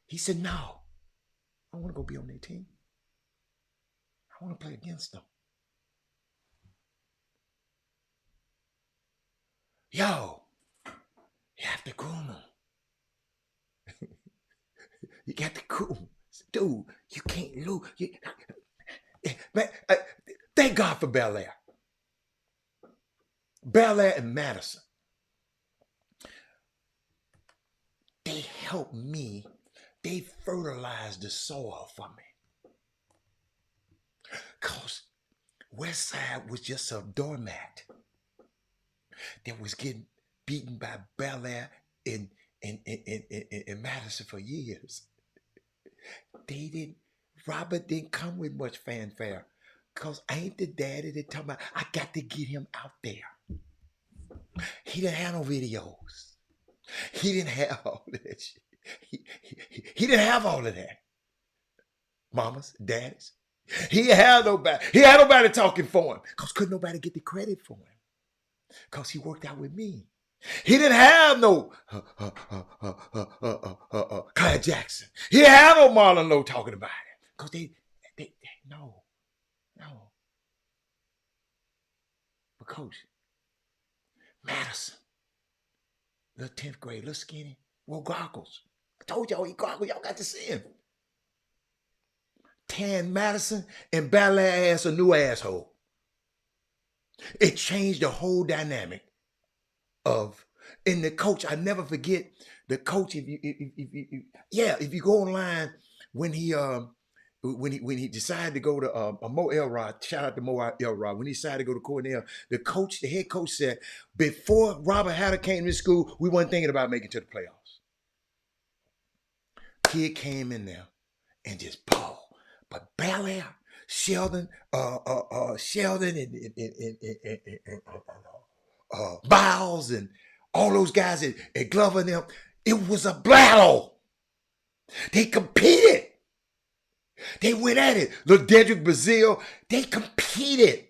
He said, no, I want to go be on their team. I want to play against them. Yo, you have to groom them. You got to groom. Dude, you can't lose. Man, thank God for Bel Air. Bel Air and Madison. They helped me. They fertilized the soil for me. Because West Side was just a doormat that was getting beaten by Bel Air in Madison for years. Robert didn't come with much fanfare because I ain't the daddy that talking about, I got to get him out there. He didn't have no videos. He didn't have all that shit. He didn't have all of that. Mamas, daddies. He had nobody talking for him because couldn't nobody get the credit for him because he worked out with me. He didn't have no Clyde Jackson. He didn't have no Marlon Lowe talking about it because they no. But Coach, Madison, little 10th grade, little skinny, wore goggles. I told y'all he goggles. Y'all got to see him. Tan Madison and Bel Air ass a new asshole. It changed the whole dynamic of, and the coach, I never forget the coach. If you go online when he when he decided to go to Mo Elrod, shout out to Mo Elrod, when he decided to go to Cornell, the head coach said, before Robert Hatter came to school, we weren't thinking about making it to the playoffs. Kid came in there and just balled. But Bel Air, Sheldon, Sheldon and Biles and all those guys at Glover and them, it was a battle. They competed. They went at it. Look, Dedrick Brazil, they competed.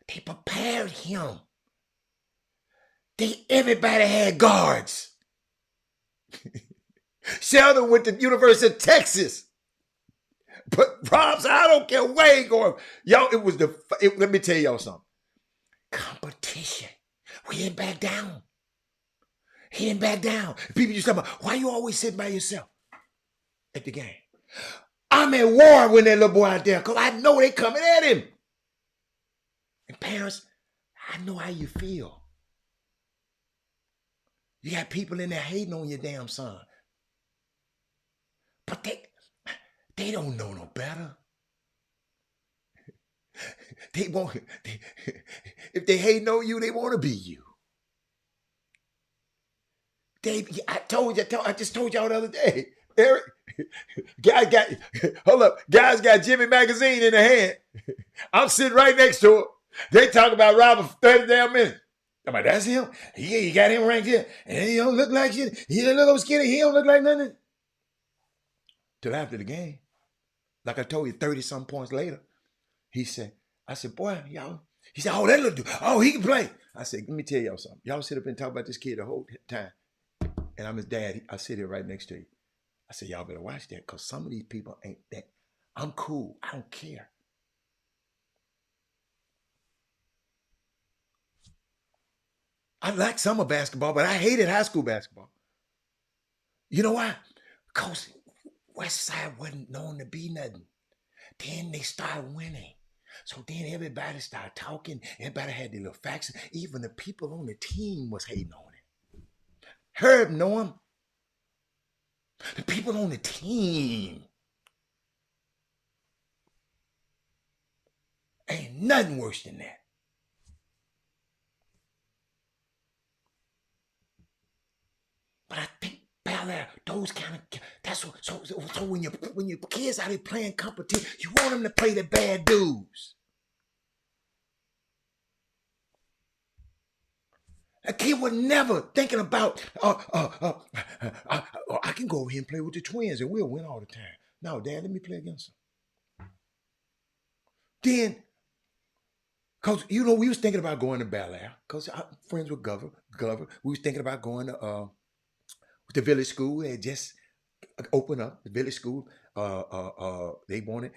They prepared him. Everybody had guards. Sheldon went to the University of Texas. But Rob said, I don't care where he going. Y'all, let me tell y'all something. Competition. We didn't back down. He didn't back down. People just talking about, why you always sitting by yourself at the game? I'm at war with that little boy out there because I know they coming at him. And parents, I know how you feel. You got people in there hating on your damn son. But they don't know no better. If they hating on you, they want to be you. I just told y'all the other day, Eric, guys got Jimmy Magazine in the hand. I'm sitting right next to him. They talk about Robert for 30 damn minutes. I'm like, that's him. He got him ranked here. And he don't look like shit. He don't look skinny. He don't look like nothing. Till after the game, like I told you, 30-some points later, I said, boy, y'all. He said, oh, that little dude. Oh, he can play. I said, let me tell y'all something. Y'all sit up and talk about this kid the whole time. And I'm his dad. I sit here right next to you. I said, y'all better watch that because some of these people ain't that. I'm cool. I don't care. I like summer basketball, but I hated high school basketball. You know why? Because West Side wasn't known to be nothing. Then they started winning. So then everybody started talking. Everybody had their little facts. Even the people on the team was hating on it. Herb know him. The people on the team. Ain't nothing worse than that. But I think Bel Air, those kind of, that's what, so when your kids out here playing competition, you want them to play the bad dudes. A kid was never thinking about, I can go over here and play with the twins and we'll win all the time. No, Dad, let me play against them. Then, because, you know, we was thinking about going to Bel Air because I'm friends with Glover. We was thinking about going to the village school. They had just opened up the village school. They wanted,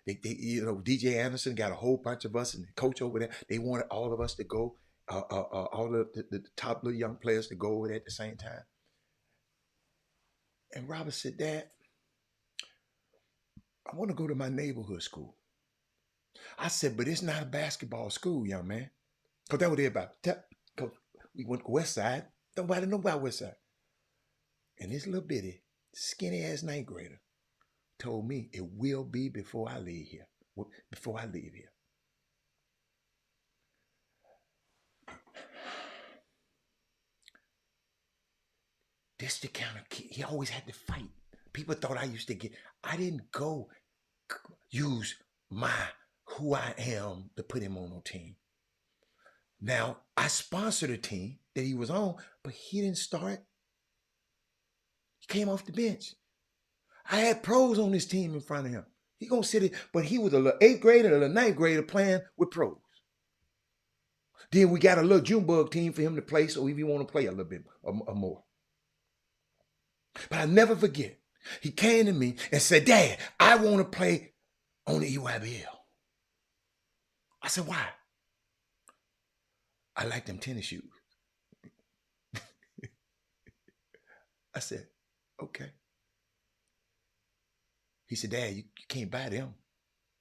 you know, DJ Anderson got a whole bunch of us and the coach over there. They wanted all of us to go. All the top little young players to go over there at the same time. And Robert said, Dad, I want to go to my neighborhood school. I said, but it's not a basketball school, young man. Because that's what they're about. Because we went to West Side. Nobody know about West Side. And this little bitty, skinny ass ninth grader told me it will be before I leave here. Before I leave here. This the kind of kid, he always had to fight. People thought I used to I didn't go use who I am to put him on no team. Now, I sponsored a team that he was on, but he didn't start. He came off the bench. I had pros on this team in front of him. He gonna sit it, but he was a little 8th grader, a little 9th grader playing with pros. Then we got a little Junebug team for him to play, so if he want to play a little bit or more. But I never forget, he came to me and said, Dad, I want to play on the EYBL. I said, why? I like them tennis shoes. I said, okay. He said, Dad, you can't buy them.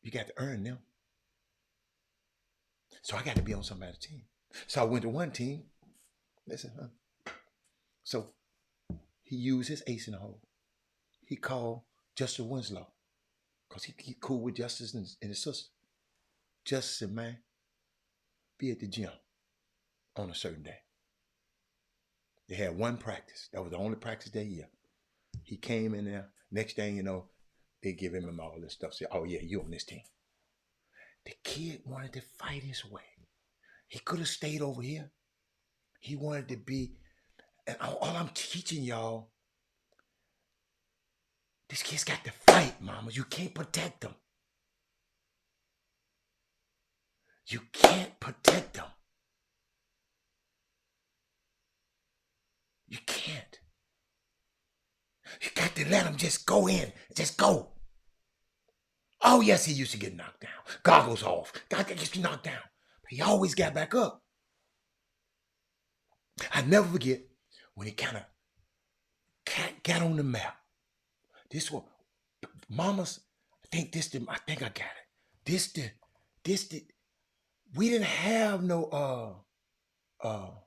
You got to earn them. So I got to be on somebody's team. So I went to one team. Listen, So he used his ace in the hole. He called Justice Winslow, because he cool with Justice and his sister. Justice said, man, be at the gym on a certain day. They had one practice. That was the only practice that year. He came in there. Next thing you know, they give him all this stuff. Say, oh yeah, you on this team. The kid wanted to fight his way. He could have stayed over here. He wanted to be, and all I'm teaching y'all, this kid's got to fight, mama. You can't protect them. You can't protect them. You can't. You got to let him just go in. Just go. Oh, yes, he used to get knocked down. Goggles off. God gets knocked down. But he always got back up. I never forget when he kind of got on the map. This one, mamas, I think I got it. We didn't have no, hold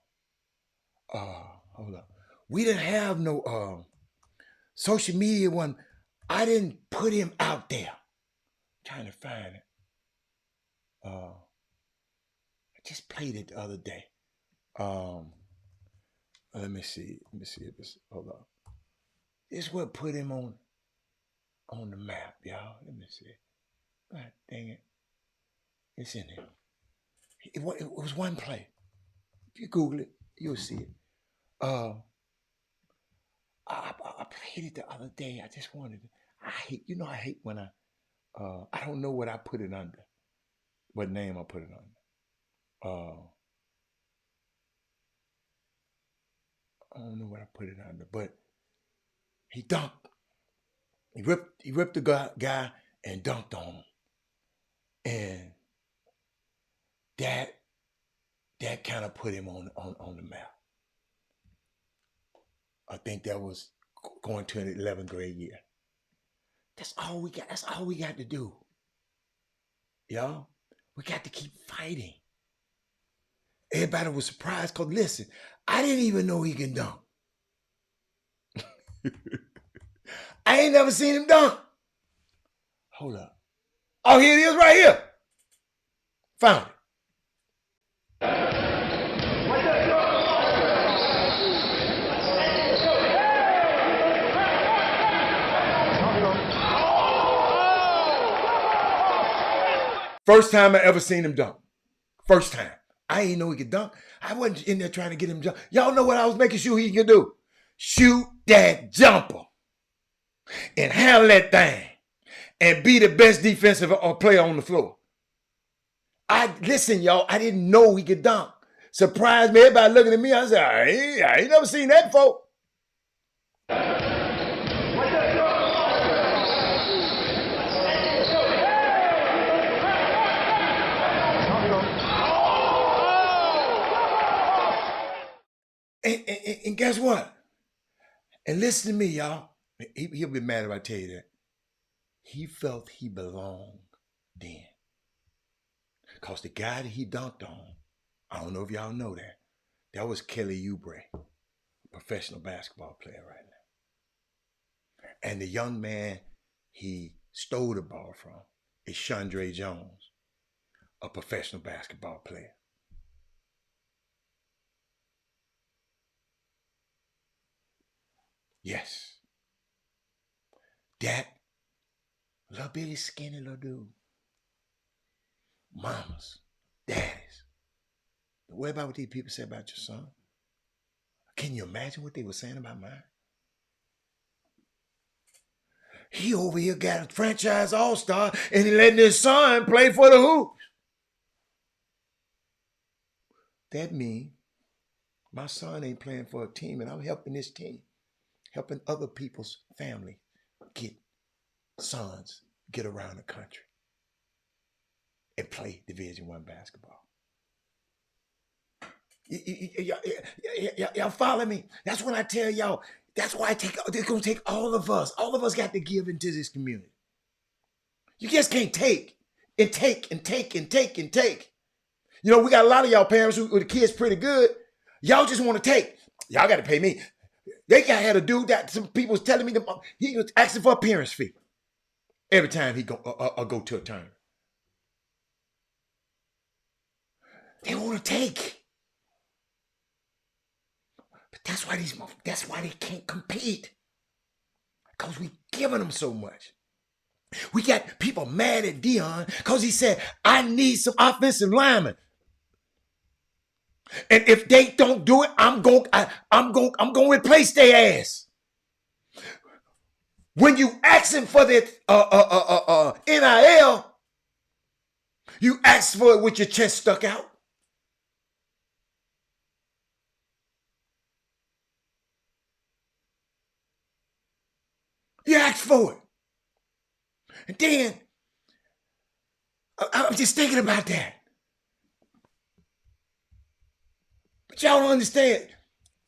up. We didn't have no social media when I didn't put him out there. I'm trying to find it. I just played it the other day. Let me see if it's, hold up. This is what put him on the map, y'all. Let me see. God dang it. It's in there. It was one play. If you Google it, you'll see it. I played it the other day. I just wanted to, I hate when I don't know what I put it under. What name I put it under. I don't know what I put it under, but he dunked. He ripped the guy and dunked on him. And that kind of put him on the map. I think that was going to an 11th grade year. That's all we got. That's all we got to do. Y'all, we got to keep fighting. Everybody was surprised because, listen, I didn't even know he can dunk. I ain't never seen him dunk. Hold up. Oh, here it is right here. Found it. First time I ever seen him dunk. First time. I ain't know he could dunk. I wasn't in there trying to get him jump. Y'all know what I was making sure he could do? Shoot that jumper and handle that thing and be the best defensive player on the floor. Listen, y'all, I didn't know he could dunk. Surprised me. Everybody looking at me. I said, I ain't never seen that, folk. And guess what? And listen to me, y'all. He'll be mad if I tell you that. He felt he belonged then. Because the guy that he dunked on, I don't know if y'all know that, that was Kelly Oubre, a professional basketball player right now. And the young man he stole the ball from is Chandre Jones, a professional basketball player. Yes. That little bitty skinny little dude. Mamas, daddies. Don't worry about what these people say about your son. Can you imagine what they were saying about mine? He over here got a franchise all-star and he letting his son play for the Hoops. That means my son ain't playing for a team and I'm helping this team. Helping other people's family sons get around the country and play Division I basketball. Y'all follow me? That's what I tell y'all. That's why it's going to take all of us. All of us got to give into this community. You just can't take and take and take and take and take. You know, we got a lot of y'all parents who the kids pretty good. Y'all just want to take. Y'all got to pay me. They had a dude that some people was telling me he was asking for appearance fee. every time he go to a tournament. They want to take. But that's why they can't compete. Because we giving them so much. We got people mad at Dion because he said, I need some offensive linemen. And if they don't do it, I'm going to replace their ass. When you asking for the NIL, you ask for it with your chest stuck out. You ask for it. And then, I'm just thinking about that. But y'all don't understand.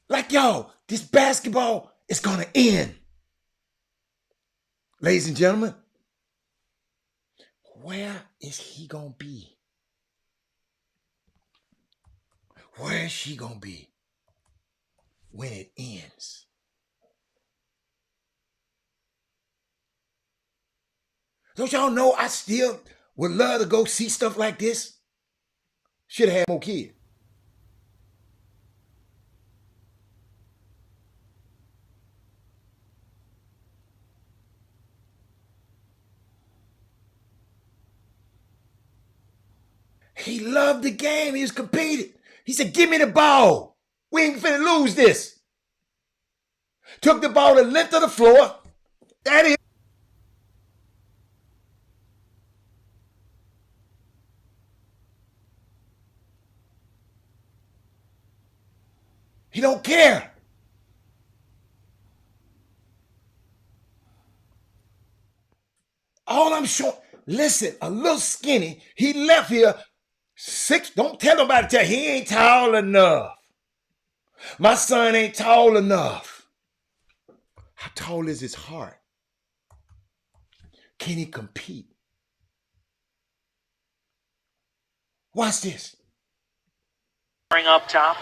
Like, y'all, this basketball is going to end. Ladies and gentlemen, where is he going to be? Where is she going to be when it ends? Don't y'all know I still would love to go see stuff like this? Should have had more kids. He loved the game. He was competing. He said, give me the ball. We ain't finna lose this. Took the ball the length of the floor. That is. He don't care. All I'm showing, listen, a little skinny, he left here 6, don't tell nobody to tell he ain't tall enough. My son ain't tall enough. How tall is his heart? Can he compete? Watch this.
Bring up top.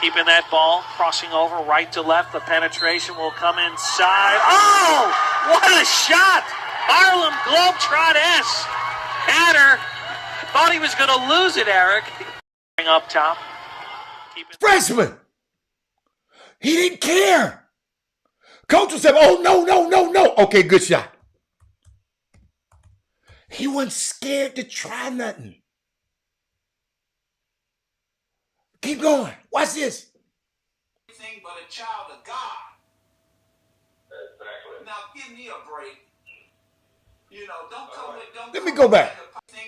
Keeping that ball, crossing over right to left. The penetration will come inside. Oh, what a shot! Harlem Globetrot-esque. Hatter thought he was going to lose it, Eric. Bring up top.
Freshman! He didn't care. Coach said, oh, no. Okay, good shot. He wasn't scared to try nothing. Keep going. Watch this.
Anything but a child of God. Exactly. Now give me a break. You know, don't come with.
Let me go back.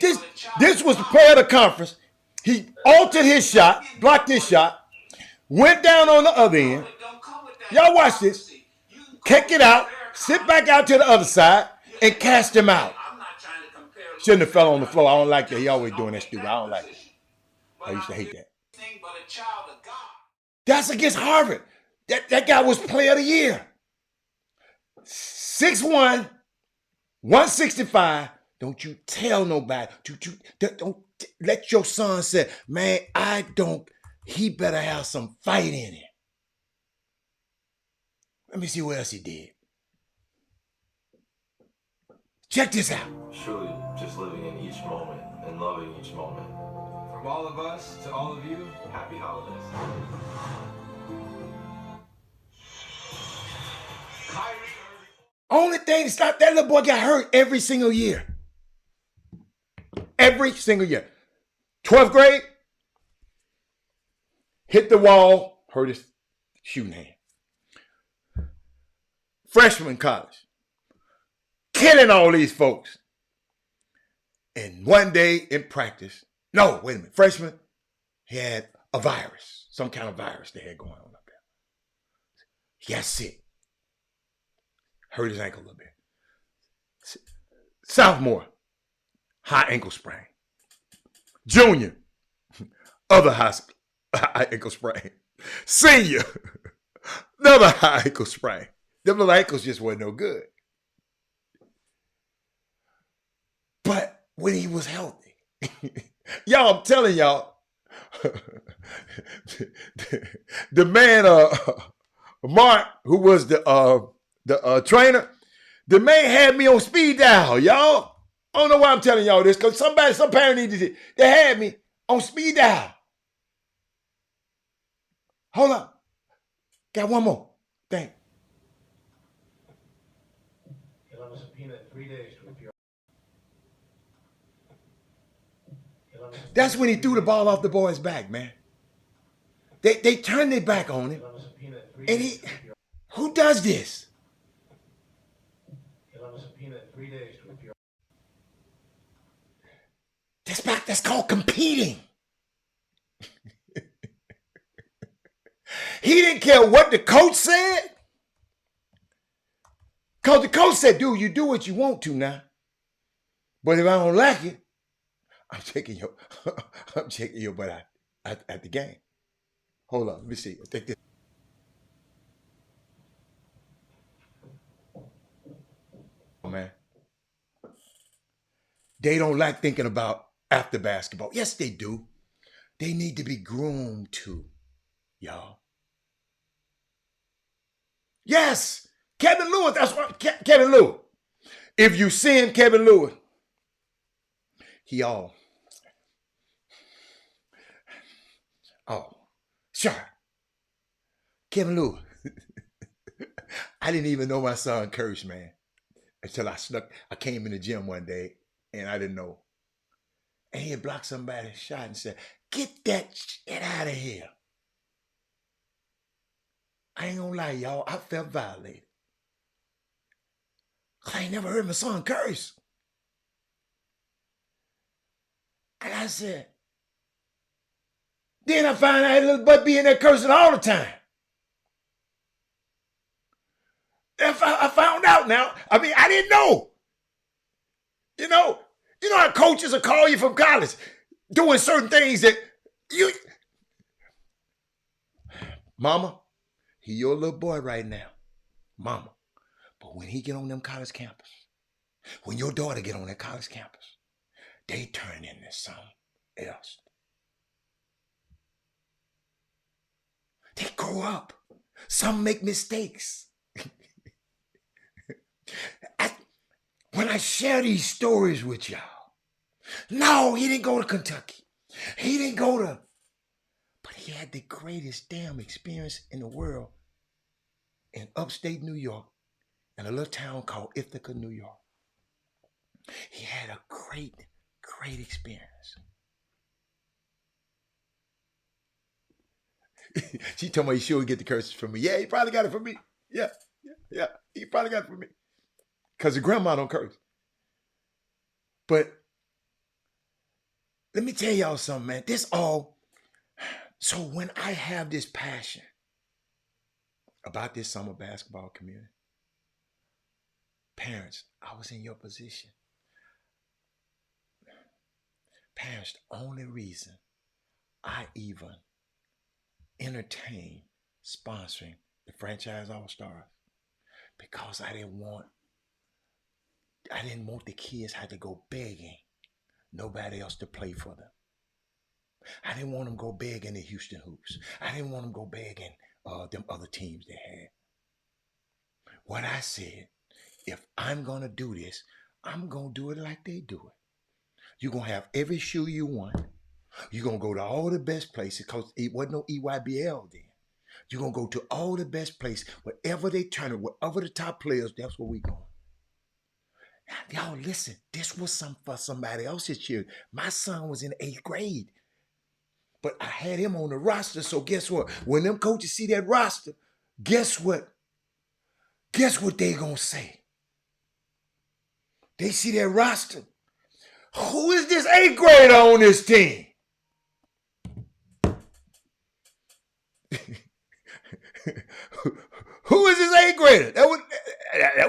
This was the player of the conference. He altered his shot, blocked his shot, went down on the other end. Y'all watch this. Kick it out, sit back out to the other side, and cast him out. Shouldn't have fell on the floor. I don't like that. He always doing that stupid. I don't like it. I used to hate that. That's against Harvard. That guy was player of the year. 6'1", 165. Don't you tell nobody. Don't let your son say, man, he better have some fight in it. Let me see what else he did. Check this out.
Truly just living in each moment and loving each moment. From all of us to all of you, happy holidays.
Only thing to stop that little boy got hurt every single year. Every single year. 12th grade, hit the wall, hurt his shooting hand. Freshman college, killing all these folks. And one day in practice, no, wait a minute, freshman, he had a virus, some kind of virus they had going on up there. He got sick. Hurt his ankle a little bit. Sophomore, high ankle sprain. Junior, other high ankle sprain. Senior, another high ankle sprain. Them little ankles just weren't no good. But when he was healthy, y'all, I'm telling y'all, the man, Mark, who was the trainer, The man had me on speed dial, y'all. I don't know why I'm telling y'all this, because some parent needed it. They had me on speed dial. Hold up. Got one more thing.
You'll have a subpoena in 3 days to appear.
That's when he threw the ball off the boy's back, man. They turned their back on him. And who does this?
You'll have a subpoena in 3 days to appear.
That's called competing. He didn't care what the coach said. Because the coach said, dude, you do what you want to now. But if I don't like it, I'm taking your butt at the game. Hold on, let me see. I think this. Oh, man. They don't like thinking about after basketball. Yes, they do. They need to be groomed to, y'all. Yes, Kevin Lewis. That's what Kevin Lewis. If you send Kevin Lewis, oh, sure. Kevin Lewis. I didn't even know my son cursed, man, until I came in the gym one day and I didn't know. And he had blocked somebody's shot and said, get that shit out of here. I ain't gonna lie, y'all. I felt violated. I ain't never heard my son curse. And I said, then I found out little butt being there cursing all the time. I found out now. I mean, I didn't know. You know how coaches will call you from college doing certain things that you... Mama, he your little boy right now. Mama. But when he get on them college campus, when your daughter get on that college campus, they turn into something else. They grow up. Some make mistakes. When I share these stories with y'all, no, he didn't go to Kentucky. He didn't go to, but he had the greatest damn experience in the world in upstate New York in a little town called Ithaca, New York. He had a great experience. She told me he sure get the curses from me. Yeah, he probably got it from me. Yeah. He probably got it from me. Because the grandma don't curse. But let me tell y'all something, man. So when I have this passion about this summer basketball community, parents, I was in your position. Parents, the only reason I even entertain sponsoring the Franchise All-Stars because I didn't want the kids had to go begging nobody else to play for them. I didn't want them to go begging the Houston Hoops. I didn't want them to go begging them other teams they had. What I said, if I'm going to do this, I'm going to do it like they do it. You're going to have every shoe you want. You're going to go to all the best places because it wasn't no EYBL then. You're going to go to all the best places. Wherever they turn it, wherever the top players, that's where we're going. Y'all, listen, this was for somebody else's cheer. My son was in 8th grade, but I had him on the roster. So guess what? When them coaches see that roster, guess what? Guess what they gonna say? They see that roster. Who is this 8th grader on this team? Who is this 8th grader? That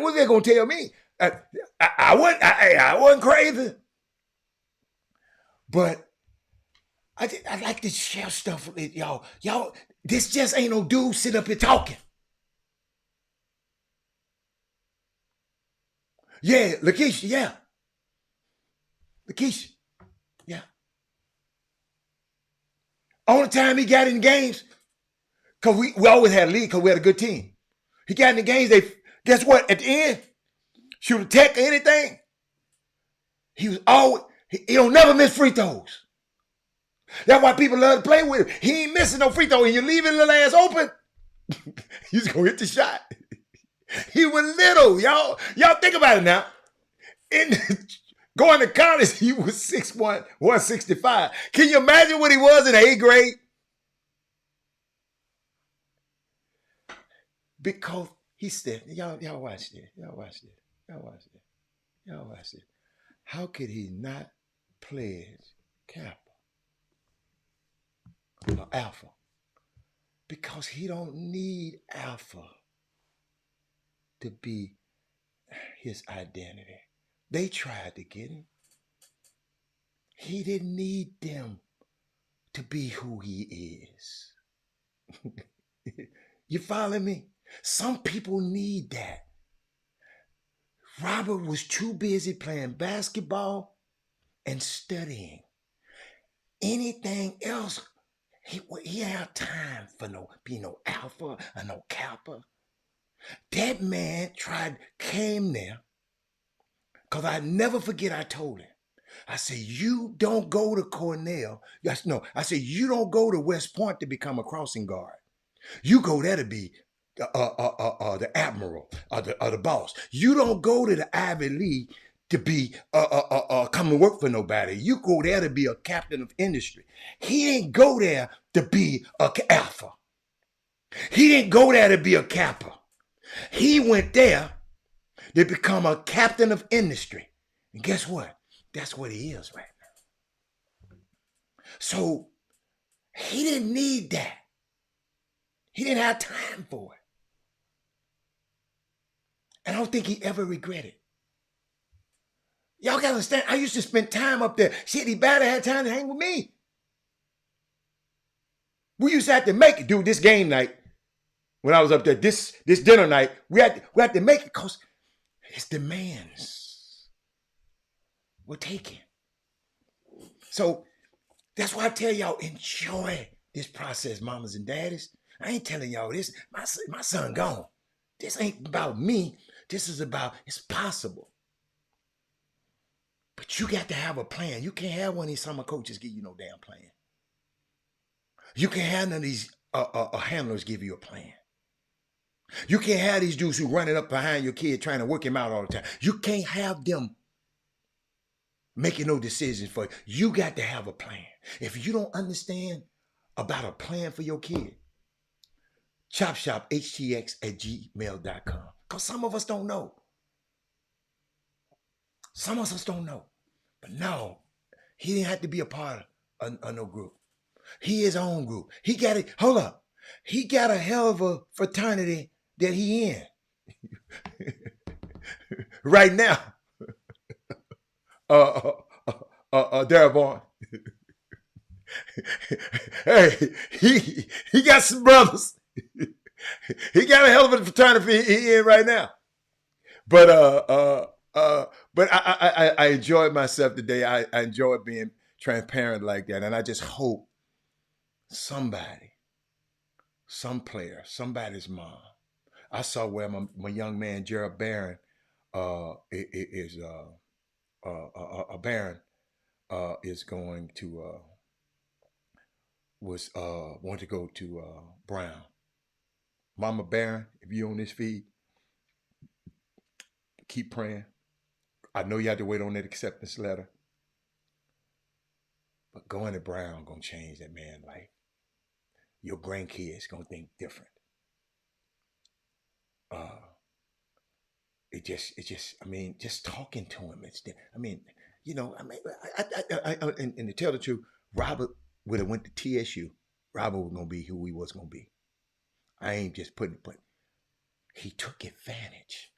was they gonna tell me. I wasn't crazy, but I like to share stuff with y'all. Y'all, this just ain't no dude sitting up here talking. Yeah, Lakeisha, yeah. Lakeisha, yeah. Only time he got in games, because we always had a lead because we had a good team. He got in the games, guess what? At the end, shoot a tech or anything. He was always, he don't never miss free throws. That's why people love to play with him. He ain't missing no free throw. And you leaving the ass open, he's going to hit the shot. He was little, y'all. Y'all think about it now. Going to college, he was 6'1", 165. Can you imagine what he was in 8th grade? Because he said, y'all watch this. Y'all watch this. Y'all watch this. Y'all watch this. How could he not pledge Kappa or Alpha? Because he don't need Alpha to be his identity. They tried to get him. He didn't need them to be who he is. You follow me? Some people need that. Robert was too busy playing basketball and studying. Anything else, he had time for being no alpha or no kappa. That man came there, because I never forget I told him. I said, you don't go to Cornell. I said, you don't go to West Point to become a crossing guard. You go there to be the admiral or the boss. You don't go to the Ivy League to be come and work for nobody. You go there to be a captain of industry. He didn't go there to be a alpha. He didn't go there to be a kappa. He went there to become a captain of industry. And guess what? That's what he is right now. So he didn't need that. He didn't have time for it. And I don't think he ever regretted. Y'all gotta understand, I used to spend time up there. Shit, he better had time to hang with me. We used to have to make it, dude, this game night. When I was up there, this dinner night, we had to make it because his demands were taken. So that's why I tell y'all, enjoy this process, mamas and daddies. I ain't telling y'all this. My son gone. This ain't about me. This is about, it's possible. But you got to have a plan. You can't have one of these summer coaches give you no damn plan. You can't have none of these handlers give you a plan. You can't have these dudes who running up behind your kid trying to work him out all the time. You can't have them making no decisions for you. You got to have a plan. If you don't understand about a plan for your kid, Chop Shop Htx at gmail.com. Because some of us don't know. Some of us don't know. But no, he didn't have to be a part of no group. He his own group. He got it. Hold up. He got a hell of a fraternity that he in. Right now. Darabon. Hey, he got some brothers. He got a hell of a fraternity he in right now. But I enjoyed myself today. I enjoyed being transparent like that. And I just hope somebody, some player, somebody's mom. I saw where my young man, Gerald Barron, is going to, want to go to Brown. Mama Barron, if you're on this feed, keep praying. I know you have to wait on that acceptance letter. But going to Brown gonna change that man's life. Your grandkids gonna think different. Just talking to him, and to tell the truth, Robert would have went to TSU. Robert was gonna be who he was gonna be. I ain't just putting it, but he took advantage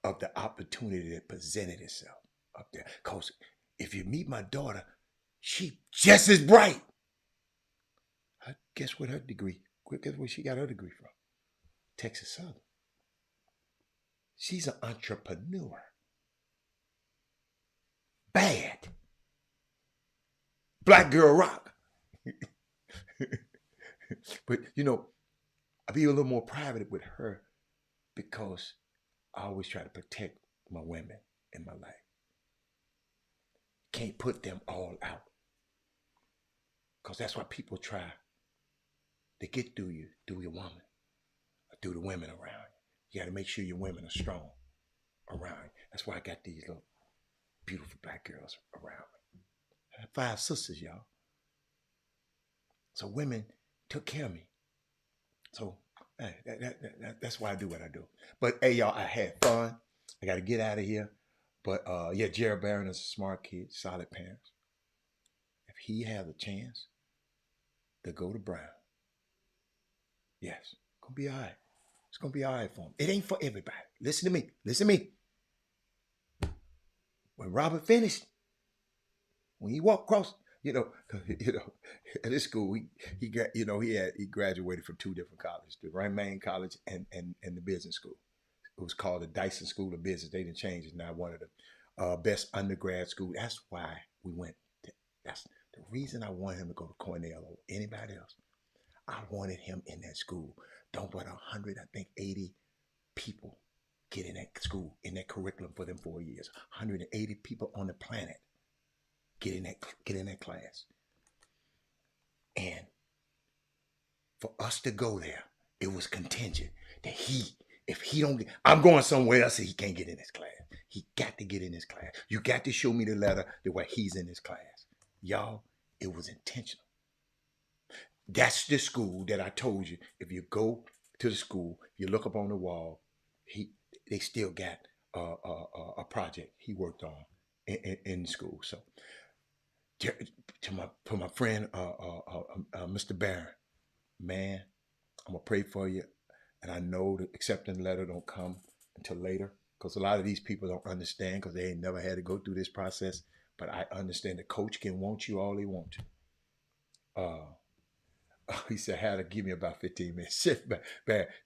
of the opportunity that presented itself up there. Because if you meet my daughter, she just as bright. Guess what guess where she got her degree from? Texas Southern. She's an entrepreneur. Bad. Black girl rock. But, I be a little more private with her because I always try to protect my women in my life. Can't put them all out. Because that's why people try to get through you, through your woman, or through the women around you. You got to make sure your women are strong around you. That's why I got these little beautiful black girls around me. I had 5 sisters, y'all. So women took care of me. So hey, that's why I do what I do. But hey, y'all, I had fun. I got to get out of here. But yeah, Jared Barron is a smart kid, solid parents. If he has a chance to go to Brown, yes, it's going to be all right. It's going to be all right for him. It ain't for everybody. Listen to me. Listen to me. When Robert finished, when he walked across, at this school, he graduated from 2 different colleges, the Remain College and the business school. It was called the Dyson School of Business. They didn't change it. Now one of the best undergrad school. That's why we went. That's the reason I wanted him to go to Cornell or anybody else. I wanted him in that school. Don't but 180 people get in that school, in that curriculum for them 4 years. 180 people on the planet get in that class. And for us to go there, it was contingent that if he don't get, I'm going somewhere else, he can't get in this class. He got to get in this class. You got to show me the letter that where he's in this class. Y'all, it was intentional. That's the school that I told you. If you go to the school, you look up on the wall, they still got a project he worked on in school. So to my friend, Mr. Barron, man, I'm gonna pray for you. And I know the acceptance letter don't come until later because a lot of these people don't understand because they ain't never had to go through this process. But I understand the coach can want you all they want to. He said, "How to give me about 15 minutes." But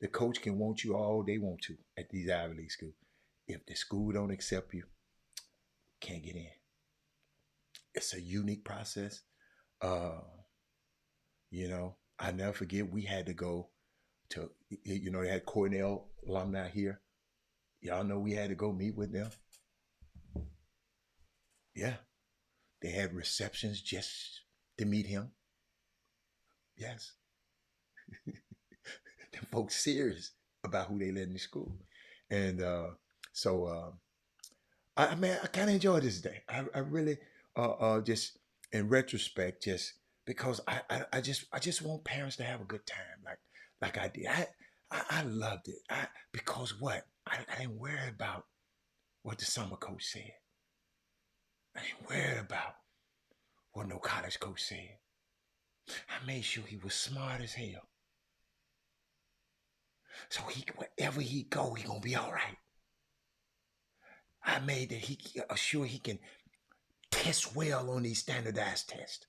the coach can want you all they want to at these Ivy League schools. If the school don't accept you, can't get in. It's a unique process. I never forget we had to go to, they had Cornell alumni here. Y'all know we had to go meet with them. Yeah. They had receptions just to meet him. Yes. Them folks serious about who they let in the school. And I kind of enjoyed this day. I really just in retrospect, just because I just want parents to have a good time like I did. I loved it. Because what? I didn't worry about what the summer coach said. I didn't worry about what no college coach said. I made sure he was smart as hell. So wherever he go, he gonna be all right. I made that he sure he can test well on these standardized tests.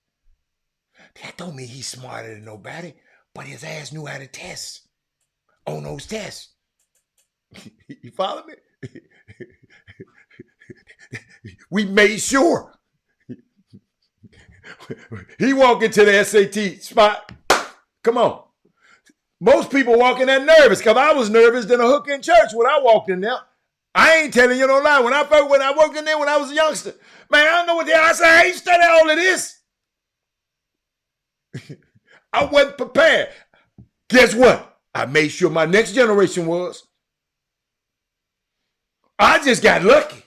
That don't mean he's smarter than nobody, but his ass knew how to test on those tests. You follow me? We made sure. He walked into the SAT spot. Come on. Most people walk in there nervous because I was nervous than a hook in church when I walked in there. I ain't telling you no lie. When I worked in there when I was a youngster, man, I don't know what the hell I said. I ain't studied all of this. I wasn't prepared. Guess what? I made sure my next generation was. I just got lucky.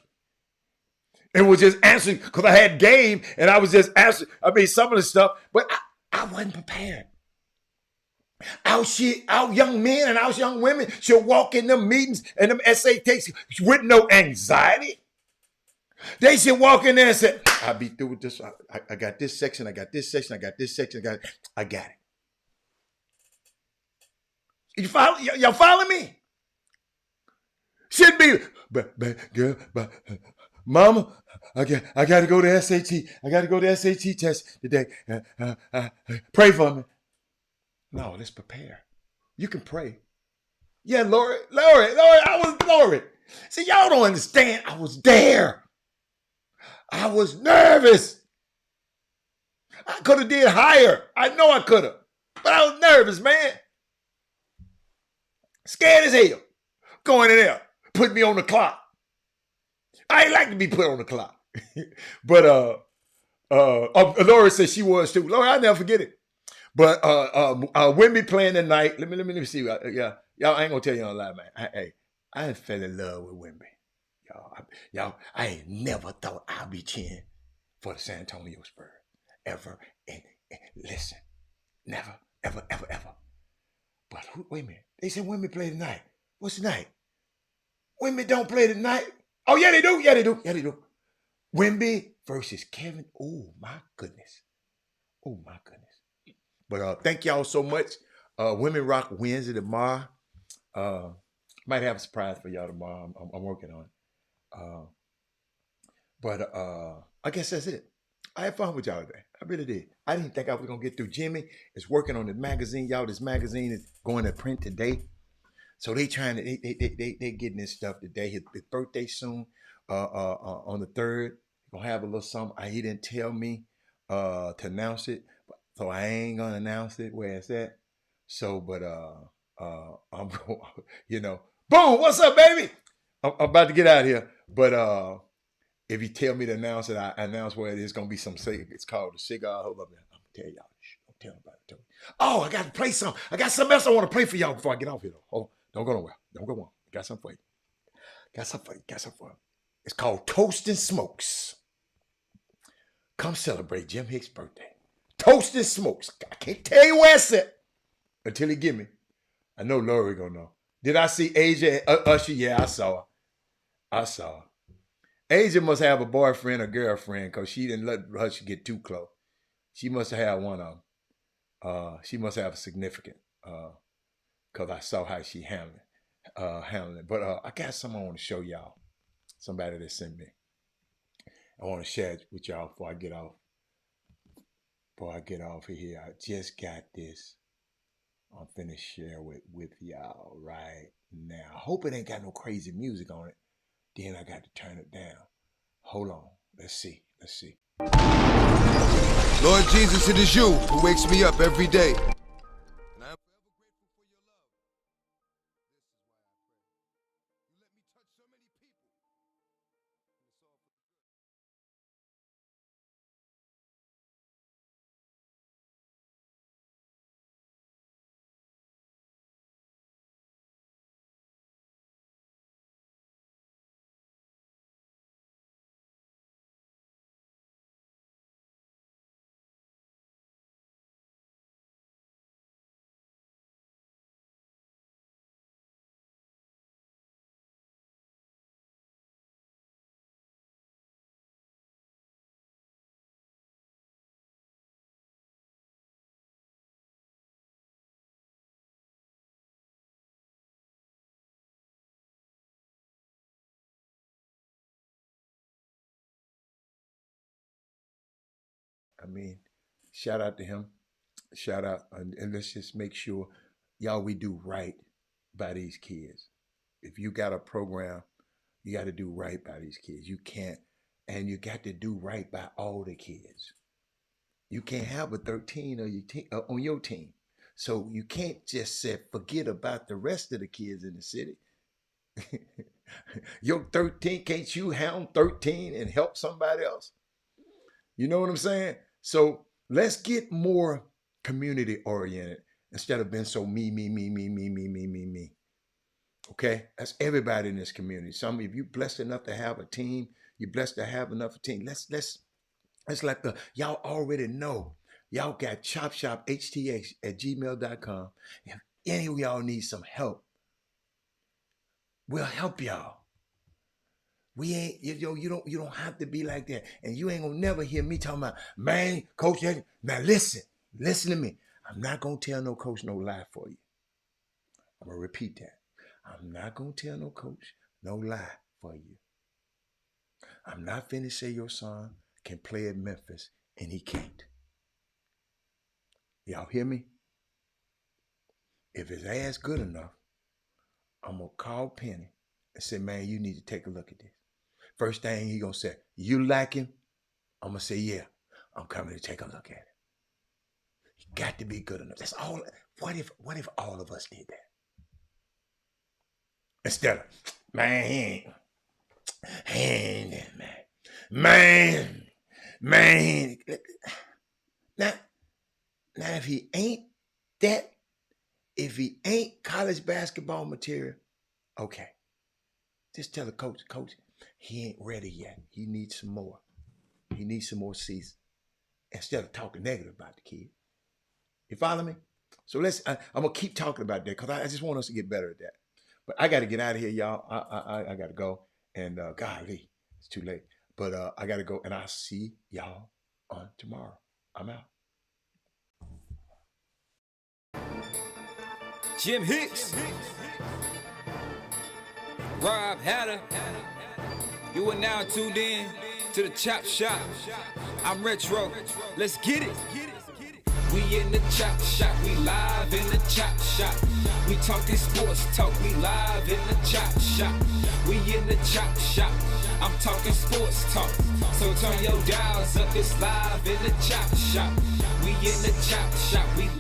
And was just answering because I had game and I was just answering. I mean, some of the stuff, but I wasn't prepared. Our young men and our young women should walk in them meetings and them SATs with no anxiety. They should walk in there and say, I'll be through with this. I got this section. I got this section. I got this section. I got it. Y'all follow me? Should be, but Mama, I got to go to SAT. I got to go to SAT test today. Pray for me. No, let's prepare. You can pray. Yeah, Lord, I was Lord. See, y'all don't understand. I was there. I was nervous. I could have did higher. I know I could have. But I was nervous, man. Scared as hell. Going in there. Put me on the clock. I ain't like to be put on the clock. But Laura said she was too. Laura, I'll never forget it. But Wimby playing tonight. Let me see. Yeah, y'all, I ain't gonna tell y'all a lie, man. I fell in love with Wimby. Y'all, I ain't never thought I'd be cheering for the San Antonio Spurs ever. And listen, never, ever, ever, ever. But wait a minute. They said Wimby play tonight. What's tonight? Wimby don't play tonight. Oh yeah, they do. Yeah, they do. Yeah, they do. Wimby versus Kevin. Oh my goodness. Oh my goodness. But thank y'all so much. Women Rock Wednesday tomorrow. Might have a surprise for y'all tomorrow. I'm working on it. But I guess that's it. I had fun with y'all today. I really did. I didn't think I was gonna get through. Jimmy is working on the magazine. Y'all, this magazine is going to print today. So they trying to they getting this stuff today. His birthday soon. On the 3rd. Gonna have a little something. He didn't tell me to announce it. So I ain't gonna announce it where it's at. So, but I'm going, boom, what's up, baby? I'm about to get out of here. But if you tell me to announce it, I announce where it is. Gonna be some it's called the cigar. Hold up, man. I'm gonna tell y'all. Don't tell nobody. Oh, I gotta play some. I got something else I want to play for y'all before I get off here though. Hold on. Don't go nowhere. Don't go on. Got something for you. Got something for you. It's called Toast and Smokes. Come celebrate Jim Hicks' birthday. Toast and Smokes. I can't tell you where it's at until he give me. I know Lori gonna know. Did I see Asia Usher? Yeah, I saw her. Asia must have a boyfriend or girlfriend because she didn't let Usher get too close. She must have had one of them. She must have a significant because I saw how she handling it. But I got something I want to show y'all. Somebody that sent me. I want to share it with y'all before I get off. Before I get off of here, I just got this. I'm finna share with y'all right now. Hope it ain't got no crazy music on it. Then I got to turn it down. Hold on. Let's see.
Lord Jesus, it is you who wakes me up every day. And I am forever grateful for your love. This is why I pray. You let me touch so many people. And it's all for the good.
I mean, shout out to him. Shout out. And let's just make sure, y'all, we do right by these kids. If you got a program, you got to do right by these kids. You can't, and you got to do right by all the kids. You can't have a 13 on your team. So you can't just say, forget about the rest of the kids in the city. Your 13, can't you hound 13 and help somebody else? You know what I'm saying? So let's get more community oriented instead of being so me. Okay? That's everybody in this community. Some of you blessed enough to have a team. You're blessed to have enough of a team. Let's like y'all already know. Y'all got Chop Shop Htx at gmail.com. If any of y'all need some help, we'll help y'all. We ain't, you don't have to be like that. And you ain't gonna never hear me talking about, man, coach. Now listen to me. I'm not gonna tell no coach no lie for you. I'm gonna repeat that. I'm not gonna tell no coach no lie for you. I'm not finna say your son can play at Memphis and he can't. Y'all hear me? If his ass good enough, I'm gonna call Penny and say, man, you need to take a look at this. First thing he gonna say, you like him? I'm gonna say, yeah, I'm coming to take a look at it. He got to be good enough. That's all. What if all of us did that? Instead of, man, he ain't. And man. Now if he ain't that, if he ain't college basketball material, okay. Just tell the coach, he ain't ready yet. He needs some more. He needs some more season. Instead of talking negative about the kid. You follow me? So I'm gonna keep talking about that because I just want us to get better at that. But I got to get out of here, y'all. I got to go. And golly, it's too late. But I got to go, and I'll see y'all on tomorrow. I'm out.
Jim Hicks, Rob Hatter, you are now tuned in to the Chop Shop. I'm Retro. Let's get it. We in the Chop Shop, we live in the Chop Shop. We talking sports talk, we live in the Chop Shop. We in the Chop Shop, I'm talking sports talk. So turn your dials up, it's live in the Chop Shop. We in the Chop Shop, we live.